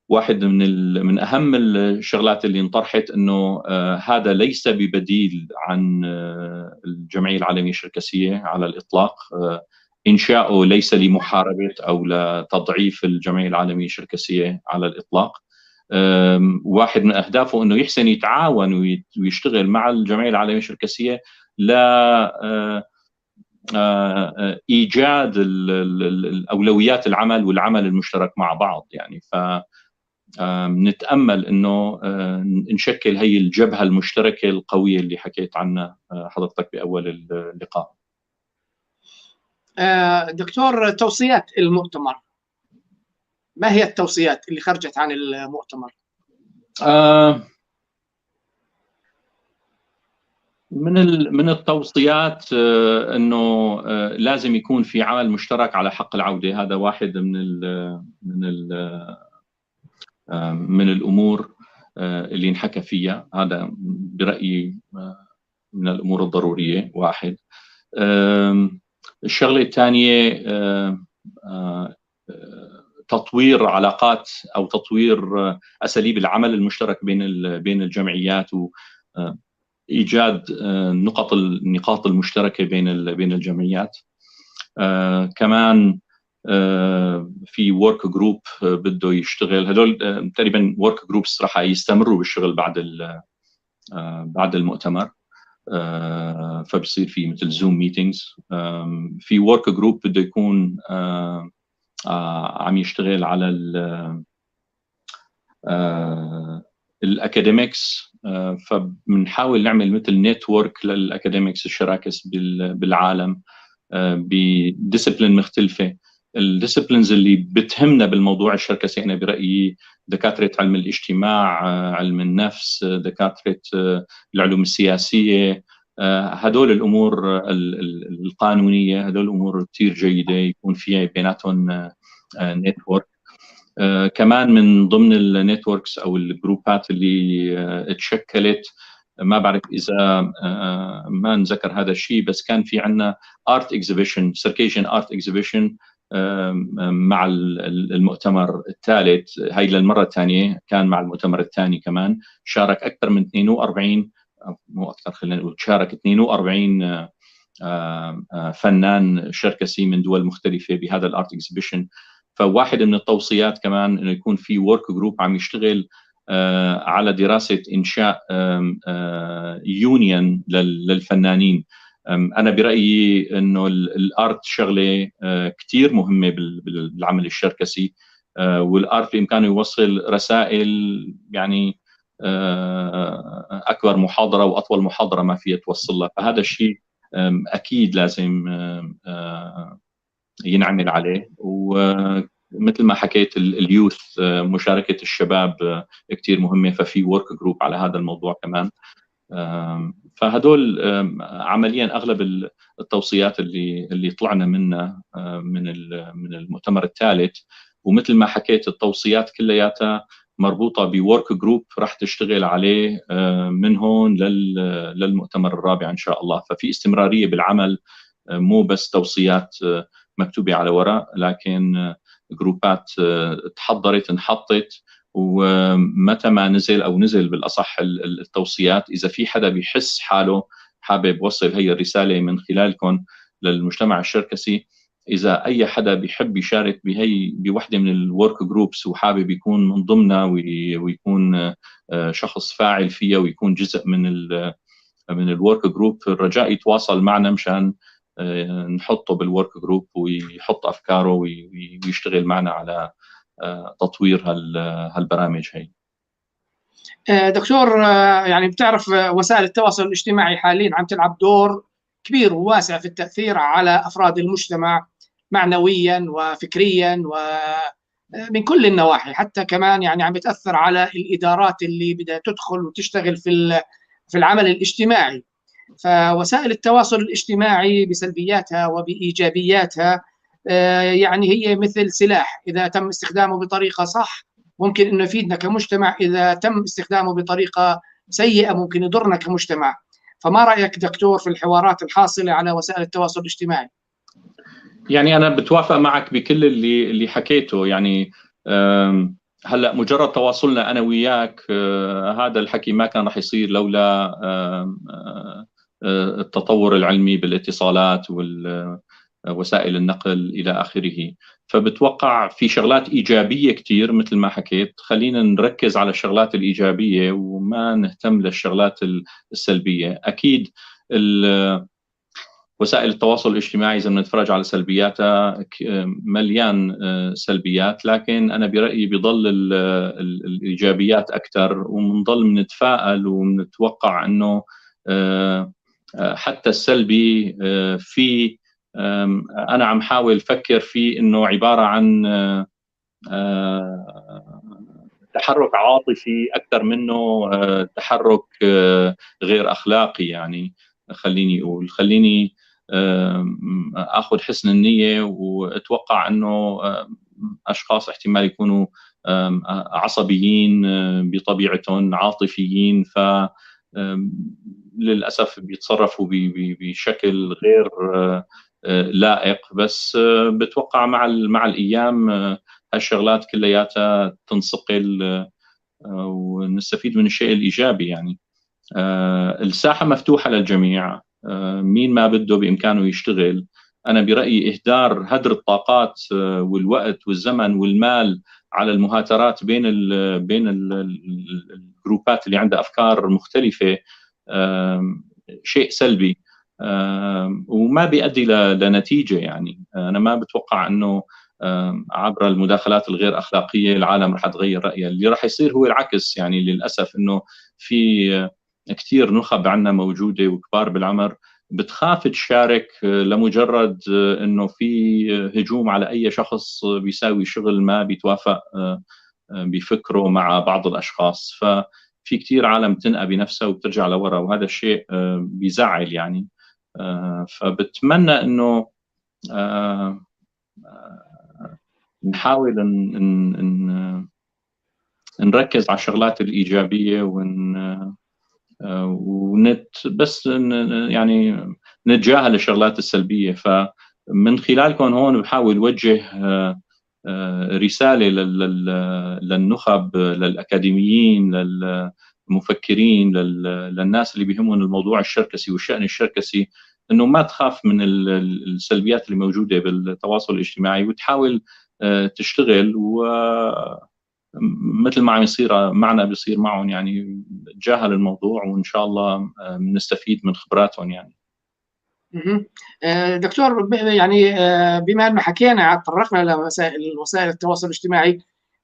واحد من اهم الشغلات اللي انطرحت انه هذا ليس ببديل عن الجمعيه العالميه الشركسيه على الاطلاق. انشاؤه ليس لمحاربه او لتضعيف الجمعيه العالميه الشركسيه على الاطلاق. واحد من اهدافه انه يحسن يتعاون ويشتغل مع الجمعيه العالميه الشركسيه ل ايجاد الاولويات العمل والعمل المشترك مع بعض. يعني ف نتامل انه نشكل هي الجبهه المشتركه القويه اللي حكيت عنها حضرتك باول اللقاء. دكتور، توصيات المؤتمر، ما هي التوصيات اللي خرجت عن المؤتمر؟ من التوصيات انه لازم يكون في عمل مشترك على حق العوده. هذا واحد من الامور اللي انحكى فيها. هذا برايي من الامور الضروريه. واحد. الشغله الثانيه تطوير علاقات او تطوير اساليب العمل المشترك بين الجمعيات، وايجاد النقاط المشتركه بين الجمعيات. كمان في ورك جروب بده يشتغل. هدول تقريبا ورك جروبس راح يستمروا بالشغل بعد المؤتمر، فبصير في مثل زوم ميتينجز. في ورك جروب بده يكون عم يشتغل على الاكاديميكس، فبنحاول نعمل مثل نتورك للاكاديميكس الشراكس بالعالم بديسبلين مختلفه. الديسبلينز اللي بتهمنا بالموضوع الشركسي انا برايي دكاترة علم الاجتماع، علم النفس، دكاترة العلوم السياسية. هدول الأمور القانونية، هدول الأمور كثير جيدة يكون فيها بيناتهم نتورك. كمان من ضمن النتوركس أو الجروبات اللي تشكلت، ما بعرف إذا ما نذكر هذا الشيء، بس كان في عنا ارت اكزيبيشن، سيركيشن ارت اكزيبيشن مع المؤتمر الثالث. هاي للمرة الثانية، كان مع المؤتمر الثاني كمان شارك أكثر من 42، مو أكثر، خلينا نقول شارك 42 فنان شركسي من دول مختلفة بهذا الارت اكزيبيشن. فواحد من التوصيات كمان انه يكون في ورك جروب عم يشتغل على دراسة إنشاء يونيون للفنانين. أنا برأيي أنه الآرت شغلة كتير مهمة بالعمل الشركسي، والآرت بإمكانه يوصل رسائل يعني أكبر محاضرة وأطول محاضرة ما فيها توصلها. فهذا الشيء أكيد لازم ينعمل عليه. ومثل ما حكيت اليوث، مشاركة الشباب كتير مهمة، ففي ورك جروب على هذا الموضوع كمان. فهدول عمليا أغلب التوصيات اللي طلعنا منها من المؤتمر الثالث. ومثل ما حكيت التوصيات كلياتها مربوطة بورك جروب راح تشتغل عليه من هون للمؤتمر الرابع إن شاء الله. ففي استمرارية بالعمل، مو بس توصيات مكتوبة على ورق، لكن جروبات تحضرت انحطت، ومتى ما نزل أو نزل بالأصح التوصيات، إذا في حدا بيحس حاله حابب وصل هي الرسالة من خلالكم للمجتمع الشركسي، إذا أي حدا بيحب يشارك بوحدة من الورك جروبس وحابب يكون من ضمنها ويكون شخص فاعل فيها ويكون جزء من الورك جروب، الرجاء يتواصل معنا مشان نحطه بالورك جروب ويحط أفكاره ويشتغل معنا على تطوير هالبرامج هي. دكتور، يعني بتعرف وسائل التواصل الاجتماعي حاليا عم تلعب دور كبير وواسع في التأثير على أفراد المجتمع معنويا وفكريا ومن كل النواحي، حتى كمان يعني عم بتأثر على الإدارات اللي بدها تدخل وتشتغل في العمل الاجتماعي. فوسائل التواصل الاجتماعي بسلبياتها وبإيجابياتها يعني هي مثل سلاح، إذا تم استخدامه بطريقة صح ممكن إنه يفيدنا كمجتمع، إذا تم استخدامه بطريقة سيئة ممكن يضرنا كمجتمع. فما رأيك دكتور في الحوارات الحاصلة على وسائل التواصل الاجتماعي؟ يعني أنا بتوافق معك بكل اللي حكيته. يعني هلا مجرد تواصلنا أنا وياك، هذا الحكي ما كان رح يصير لولا التطور العلمي بالاتصالات ووسائل النقل إلى آخره. فبتوقع في شغلات إيجابية كتير مثل ما حكيت، خلينا نركز على الشغلات الإيجابية وما نهتم للشغلات السلبية. أكيد وسائل التواصل الاجتماعي إذا بنتفرج على سلبياتها مليان سلبيات، لكن أنا برأيي بيضل الإيجابيات أكثر، وبنضل نتفائل ونتوقع أنه حتى السلبي في أنا عم حاول أفكر فيه أنه عبارة عن تحرك عاطفي أكثر منه تحرك غير أخلاقي. يعني خليني أخذ حسن النية وأتوقع أنه أشخاص احتمال يكونوا عصبيين بطبيعتهم، عاطفيين، للأسف بيتصرفوا بشكل غير لائق. بس بتوقع مع الأيام هالشغلات كلياتها تنصقل ونستفيد من الشيء الإيجابي. يعني الساحة مفتوحة للجميع، مين ما بده بإمكانه يشتغل. أنا برأيي هدر الطاقات والوقت والزمن والمال على المهاترات بين الجروبات اللي عندها أفكار مختلفة شيء سلبي وما بيؤدي لنتيجة. يعني أنا ما بتوقع أنه عبر المداخلات الغير أخلاقية العالم رح تغير رأيها. اللي رح يصير هو العكس. يعني للأسف أنه في كتير نخب عنا موجودة وكبار بالعمر بتخاف تشارك لمجرد أنه في هجوم على أي شخص بيساوي شغل ما بيتوافق بيفكروا مع بعض الاشخاص. ففي كثير عالم تنقى بنفسها وبترجع لورا، وهذا الشيء بيزعل يعني. فبتمنى انه نحاول نركز على الشغلات الايجابيه بس يعني نتجاهل الشغلات السلبيه. فمن خلالكم هون بحاول وجه رساله للنخب، للاكاديميين، للمفكرين، للناس اللي بيهمهم الموضوع الشركسي والشأن الشركسي، انه ما تخاف من السلبيات اللي موجوده بالتواصل الاجتماعي، وتحاول تشتغل، ومثل ما عم يصير معنا بيصير معهم يعني. تجاهل الموضوع وان شاء الله نستفيد من خبراتهم يعني. دكتور، يعني بما أنه حكينا تطرقنا لوسائل التواصل الاجتماعي،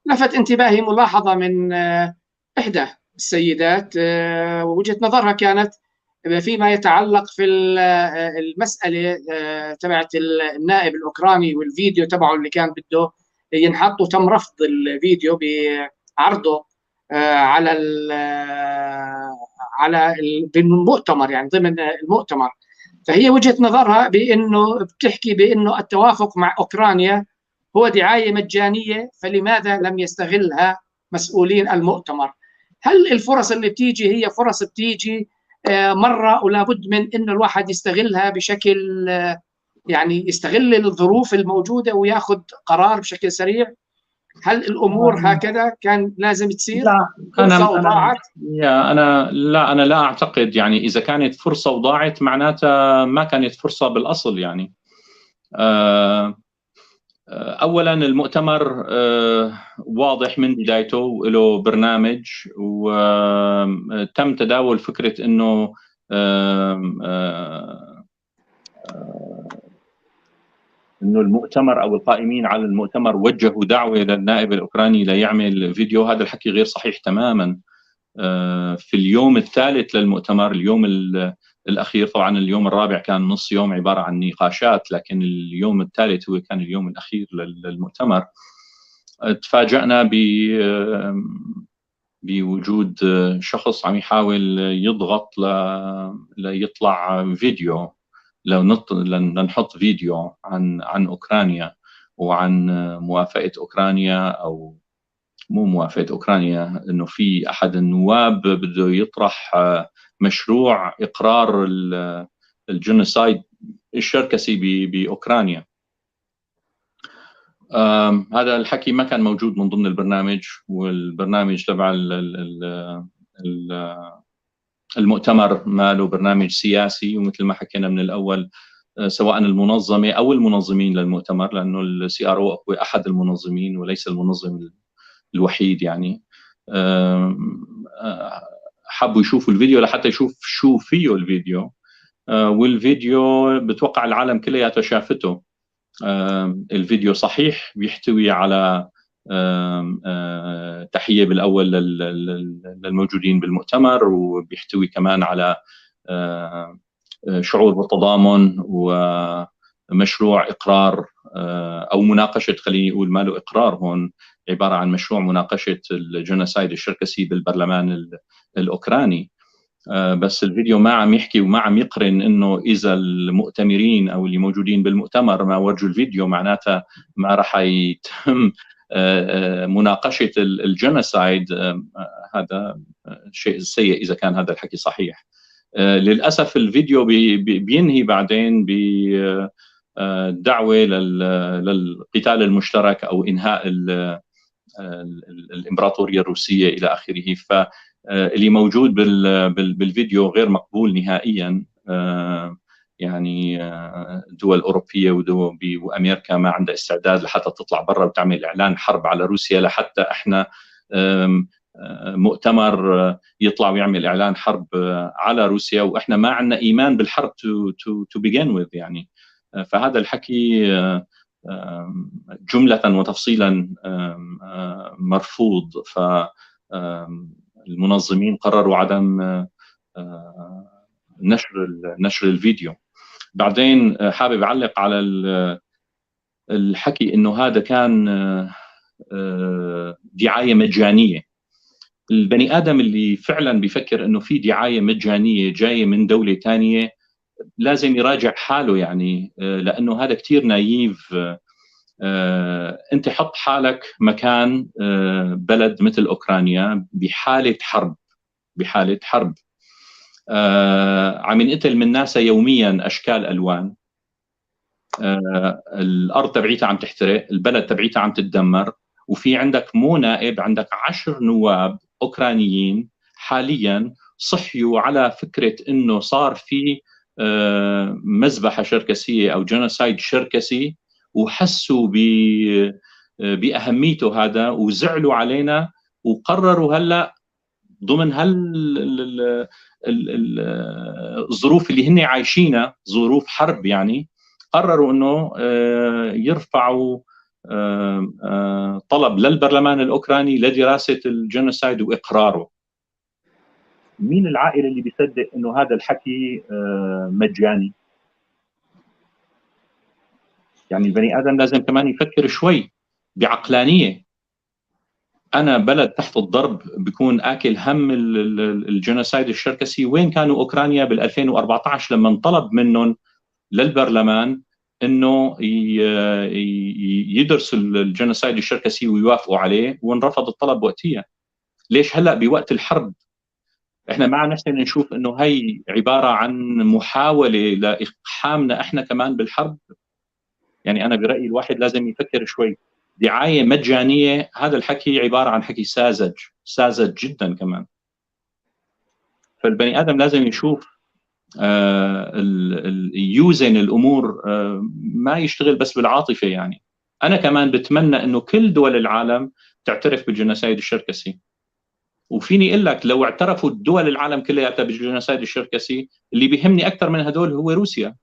لفت انتباهي ملاحظة من إحدى السيدات، وجهة نظرها كانت فيما يتعلق في المسألة تبعت النائب الأوكراني والفيديو تبعه اللي كان بده ينحط، وتم رفض الفيديو بعرضه على المؤتمر، يعني ضمن المؤتمر. فهي وجهة نظرها بأنه بتحكي بأنه التوافق مع أوكرانيا هو دعاية مجانية، فلماذا لم يستغلها مسؤولين المؤتمر؟ هل الفرص اللي بتيجي هي فرص بتيجي مرة، ولا بد من أنه الواحد يستغلها بشكل يعني يستغل الظروف الموجودة وياخذ قرار بشكل سريع؟ هل الأمور هكذا كان لازم تصير؟ لا، فرصة وضاعت؟ أنا لا أعتقد يعني إذا كانت فرصة وضاعت معناتها ما كانت فرصة بالأصل يعني. أولا المؤتمر واضح من بدايته وله برنامج، وتم تداول فكرة أنه انه المؤتمر او القائمين على المؤتمر وجهوا دعوه للنائب الاوكراني ليعمل فيديو. هذا الحكي غير صحيح تماما. في اليوم الثالث للمؤتمر، اليوم الاخير، طبعا اليوم الرابع كان نص يوم عباره عن نقاشات، لكن اليوم الثالث هو كان اليوم الاخير للمؤتمر. تفاجأنا بوجود شخص عم يحاول يضغط ليطلع فيديو، لنحط فيديو عن أوكرانيا وعن موافقة أوكرانيا، أو مو موافقة أوكرانيا، إنه في أحد النواب بده يطرح مشروع إقرار الجنوسايد الشركسي بأوكرانيا. هذا الحكي ما كان موجود من ضمن البرنامج، والبرنامج تبع المؤتمر ما له برنامج سياسي. ومثل ما حكينا من الأول، سواء المنظمة أو المنظمين للمؤتمر، لأنه السي ار او هو أحد المنظمين وليس المنظم الوحيد يعني، حبوا يشوفوا الفيديو لحتى يشوف شو فيه الفيديو. والفيديو بتوقع العالم كلياته شافته. الفيديو صحيح بيحتوي على تحية بالأول للموجودين بالمؤتمر، وبيحتوي كمان على شعور بالتضامن ومشروع إقرار أو مناقشة، خليني أقول ما له إقرار هون، عبارة عن مشروع مناقشة الجنوسايد الشركسي بالبرلمان الأوكراني. بس الفيديو ما عم يحكي وما عم يقرن انه اذا المؤتمرين او اللي موجودين بالمؤتمر ما ورجوا الفيديو معناتها ما راح يتم مناقشه الجنوسايد. هذا شيء سيء اذا كان هذا الحكي صحيح. للاسف الفيديو بينهي بعدين بدعوه للقتال المشترك او انهاء الامبراطوريه الروسيه الى اخره. فاللي موجود بالفيديو غير مقبول نهائيا. يعني دول اوروبيه وامريكا ما عندها استعداد لحتى تطلع برا وتعمل اعلان حرب على روسيا، لحتى احنا مؤتمر يطلع ويعمل اعلان حرب على روسيا، واحنا ما عندنا ايمان بالحرب to begin with يعني. فهذا الحكي جملة وتفصيلا مرفوض. فالمنظمين قرروا عدم نشر الفيديو. بعدين حابب أعلق على الحكي إنه هذا كان دعايه مجانيه. البني ادم اللي فعلا بيفكر انه في دعايه مجانيه جايه من دوله ثانيه لازم يراجع حاله، يعني لانه هذا كثير نايف. انت حط حالك مكان بلد مثل اوكرانيا بحاله حرب، عم ينقتل من ناسها يوميا اشكال الوان، الارض تبعيتها عم تحترق، البلد تبعيتها عم تتدمر، وفي عندك مو نائب، عندك 10 نواب اوكرانيين حاليا صحيوا على فكره انه صار في مذبحه شركسيه او جينوسايد شركسي، وحسوا باهميته هذا وزعلوا علينا، وقرروا هلا ضمن الظروف اللي هن عايشينها، ظروف حرب يعني، قرروا انه يرفعوا طلب للبرلمان الاوكراني لدراسه الجينوسايد واقراره. مين العائله اللي بيصدق انه هذا الحكي مجاني؟ يعني البني ادم لازم كمان يفكر شوي بعقلانيه. انا بلد تحت الضرب بكون اكل هم الجينوسايد الشركسي. وين كانوا اوكرانيا بال 2014 لما انطلب منهم للبرلمان انه يدرسوا الجينوسايد الشركسي ويوافقوا عليه، وانرفض الطلب وقتها؟ ليش هلا بوقت الحرب احنا ما عم نحسن نشوف انه هي عباره عن محاوله لاقحامنا احنا كمان بالحرب؟ يعني انا برايي الواحد لازم يفكر شوي. دعايه مجانيه، هذا الحكي عباره عن حكي ساذج جدا كمان. فالبني ادم لازم يشوف يوزن الامور، ما يشتغل بس بالعاطفه. يعني انا كمان بتمنى انه كل دول العالم تعترف بالجنوسايد الشركسي، وفيني اقول لك لو اعترفوا دول العالم كلها بالجنوسايد الشركسي، اللي بيهمني اكثر من هدول هو روسيا.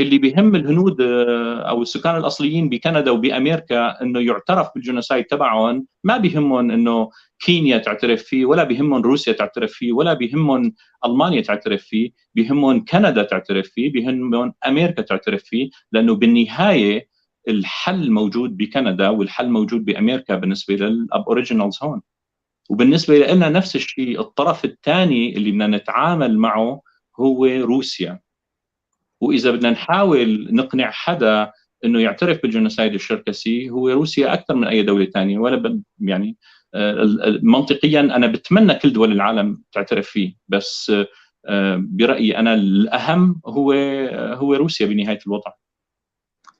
اللي بيهم الهنود او السكان الاصليين بكندا وبامريكا انه يعترف بالجنوسايد تبعهم، ما بيهمهم انه كينيا تعترف فيه، ولا بيهمهم روسيا تعترف فيه، ولا بيهمهم المانيا تعترف فيه، بيهمهم كندا تعترف فيه، بيهمهم امريكا تعترف فيه، لانه بالنهايه الحل موجود بكندا والحل موجود بامريكا بالنسبه للابوريجينالز هون. وبالنسبه لنا نفس الشيء، الطرف الثاني اللي بدنا نتعامل معه هو روسيا. واذا بدنا نحاول نقنع حدا انه يعترف بالجنوسايد الشركسي، هو روسيا اكثر من اي دوله ثانيه. ولا يعني منطقيا انا بتمنى كل دول العالم تعترف فيه، بس برايي انا الاهم هو روسيا بنهايه الوضع.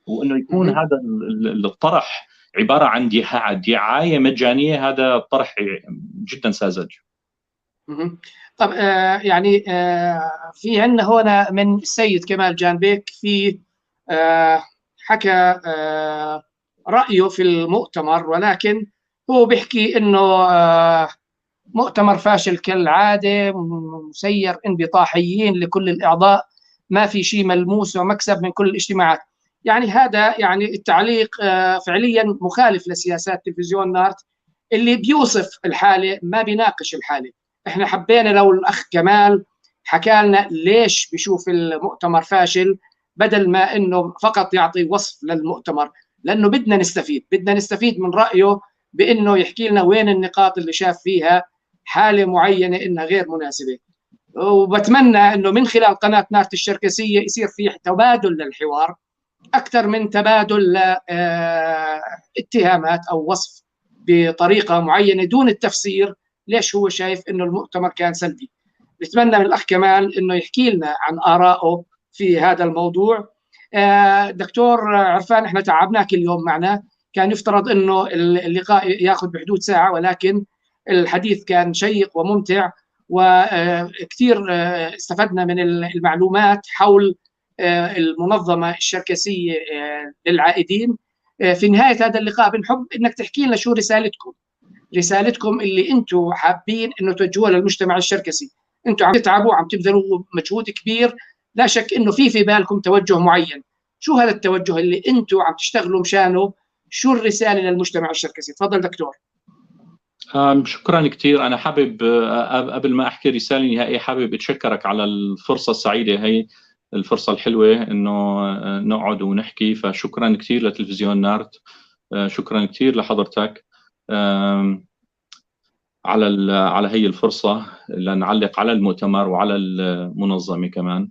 وانه يكون هذا الطرح عباره عن دعايه مجانيه، هذا طرح جدا ساذج. طب يعني في عندنا هنا من السيد كمال جانبيك، في حكى رأيه في المؤتمر، ولكن هو بيحكي انه مؤتمر فاشل كالعادة، مسير انبطاحيين لكل الأعضاء، ما في شيء ملموس ومكسب من كل الاجتماعات. يعني هذا يعني التعليق فعليا مخالف لسياسات تلفزيون نارت اللي بيوصف الحالة ما بيناقش الحالة. احنا حبينا لو الاخ كمال حكى لنا ليش بيشوف المؤتمر فاشل، بدل ما انه فقط يعطي وصف للمؤتمر، لانه بدنا نستفيد من رايه بانه يحكي لنا وين النقاط اللي شاف فيها حاله معينه انها غير مناسبه. وبتمنى انه من خلال قناه نارت الشركسيه يصير في تبادل للحوار اكثر من تبادل اتهامات او وصف بطريقه معينه دون التفسير ليش هو شايف انه المؤتمر كان سلبي. بتمنى من الاخ كمال انه يحكي لنا عن آرائه في هذا الموضوع. دكتور عرفان، احنا تعبناك اليوم معنا، كان يفترض انه اللقاء ياخذ بحدود ساعه، ولكن الحديث كان شيق وممتع، وكثير استفدنا من المعلومات حول المنظمه الشركسيه للعائدين. في نهايه هذا اللقاء بنحب انك تحكي لنا شو رسالتكم اللي انتم حابين انه توجهوها للمجتمع الشركسي. انتم عم تتعبوا، عم تبذلوا مجهود كبير، لا شك انه في بالكم توجه معين. شو هذا التوجه اللي انتم عم تشتغلوا مشانه؟ شو الرساله للمجتمع الشركسي؟ تفضل دكتور. شكرا كثير. انا حابب قبل ما احكي رساله نهائيه حابب اتشكرك على الفرصه السعيده هي، الفرصه الحلوه انه نقعد ونحكي. فشكرا كثير لتلفزيون نارت، شكرا كثير لحضرتك على هي الفرصة لنعلق على المؤتمر وعلى المنظمة كمان.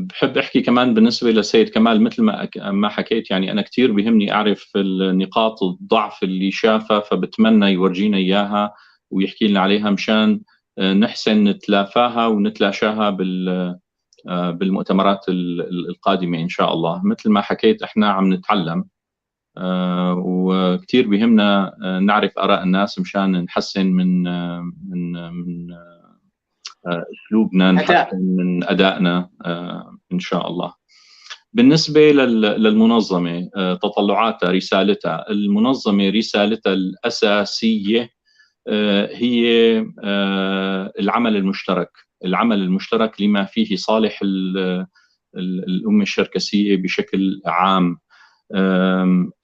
بحب أحكي كمان بالنسبة للسيد كمال، مثل ما حكيت، يعني أنا كثير بيهمني أعرف النقاط الضعف اللي شافها، فبتمنى يورجينا إياها ويحكي لنا عليها مشان نحسن نتلافاها ونتلاشاها بالمؤتمرات القادمة إن شاء الله. مثل ما حكيت إحنا عم نتعلم، وكثير بيهمنا نعرف آراء الناس مشان نحسن من أسلوبنا، نحسن من أدائنا إن شاء الله. بالنسبة للمنظمة تطلعاتها، رسالتها، المنظمة رسالتها الأساسية هي العمل المشترك، العمل المشترك لما فيه صالح الأمة الشركسية بشكل عام.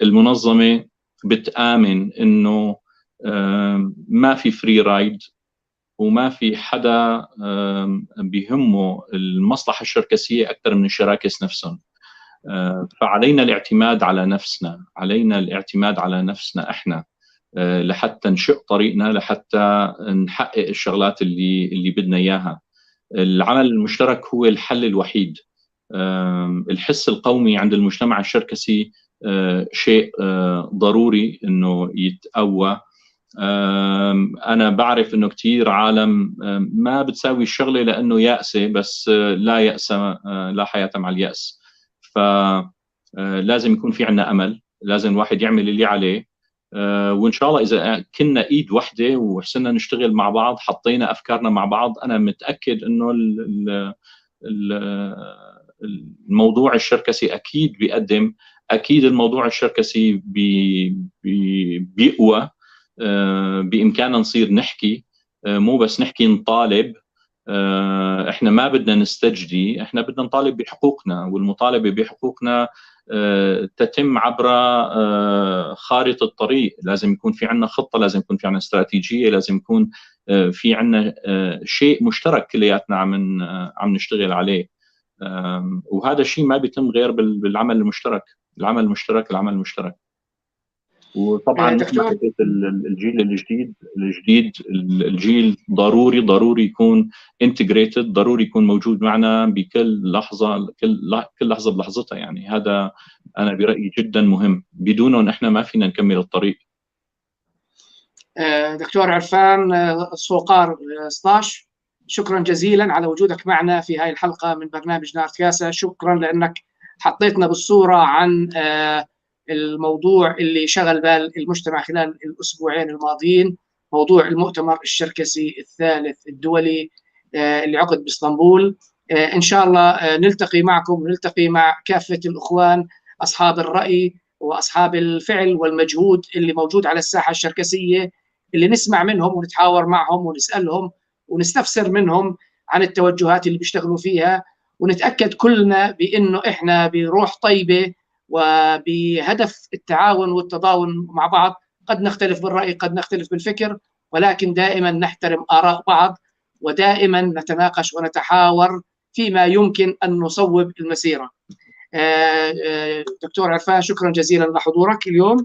المنظمة بتآمن إنه ما في فري رايد، وما في حدا بيهمه المصلحة الشركسية أكثر من الشراكس نفسهم. فعلينا الاعتماد على نفسنا، علينا الاعتماد على نفسنا إحنا لحتى نشق طريقنا، لحتى نحقق الشغلات اللي بدنا إياها. العمل المشترك هو الحل الوحيد. الحس القومي عند المجتمع الشركسي شيء ضروري إنه يتقوى. أنا بعرف إنه كتير عالم ما بتساوي الشغلة لأنه يأسة، بس لا يأس لا حياة مع اليأس. فلازم يكون في عنا أمل، لازم الواحد يعمل اللي عليه، وإن شاء الله إذا كنا إيد واحدة وحسنا نشتغل مع بعض، حطينا أفكارنا مع بعض، أنا متأكد إنه الموضوع الشركسي أكيد بيقدم، أكيد الموضوع الشركسي بيقوى. بإمكاننا نصير نحكي، مو بس نحكي، نطالب. احنا ما بدنا نستجدي، احنا بدنا نطالب بحقوقنا، والمطالبة بحقوقنا تتم عبر خارطة الطريق. لازم يكون في عنا خطة، لازم يكون في عنا استراتيجية، لازم يكون في عنا شيء مشترك كلياتنا عم نشتغل عليه. وهذا الشيء ما بيتم غير بالعمل المشترك، العمل المشترك، العمل المشترك. وطبعا الجيل الجديد الجيل ضروري يكون انتجريتد، ضروري يكون موجود معنا بكل لحظه، كل لحظه بلحظتها. يعني هذا انا برايي جدا مهم، بدونهم احنا ما فينا نكمل الطريق. دكتور عرفان الصوقار 16، شكرا جزيلا على وجودك معنا في هاي الحلقه من برنامج نار كاسة. شكرا لانك حطيتنا بالصوره عن الموضوع اللي شغل بال المجتمع خلال الأسبوعين الماضيين، موضوع المؤتمر الشركسي الثالث الدولي اللي عقد باسطنبول. إن شاء الله نلتقي معكم ونلتقي مع كافة الأخوان أصحاب الرأي وأصحاب الفعل والمجهود اللي موجود على الساحة الشركسية، اللي نسمع منهم ونتحاور معهم ونسألهم ونستفسر منهم عن التوجهات اللي بيشتغلوا فيها، ونتأكد كلنا بأنه إحنا بروح طيبة وبهدف التعاون والتضامن مع بعض. قد نختلف بالرأي، قد نختلف بالفكر، ولكن دائما نحترم آراء بعض، ودائما نتناقش ونتحاور فيما يمكن أن نصوب المسيرة. دكتور عرفان، شكرا جزيلا لحضورك اليوم.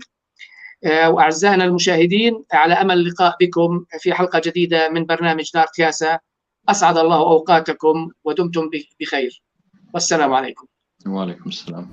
وأعزائنا المشاهدين، على أمل اللقاء بكم في حلقة جديدة من برنامج نار كاسة. أسعد الله أوقاتكم ودمتم بخير، والسلام عليكم. وعليكم السلام.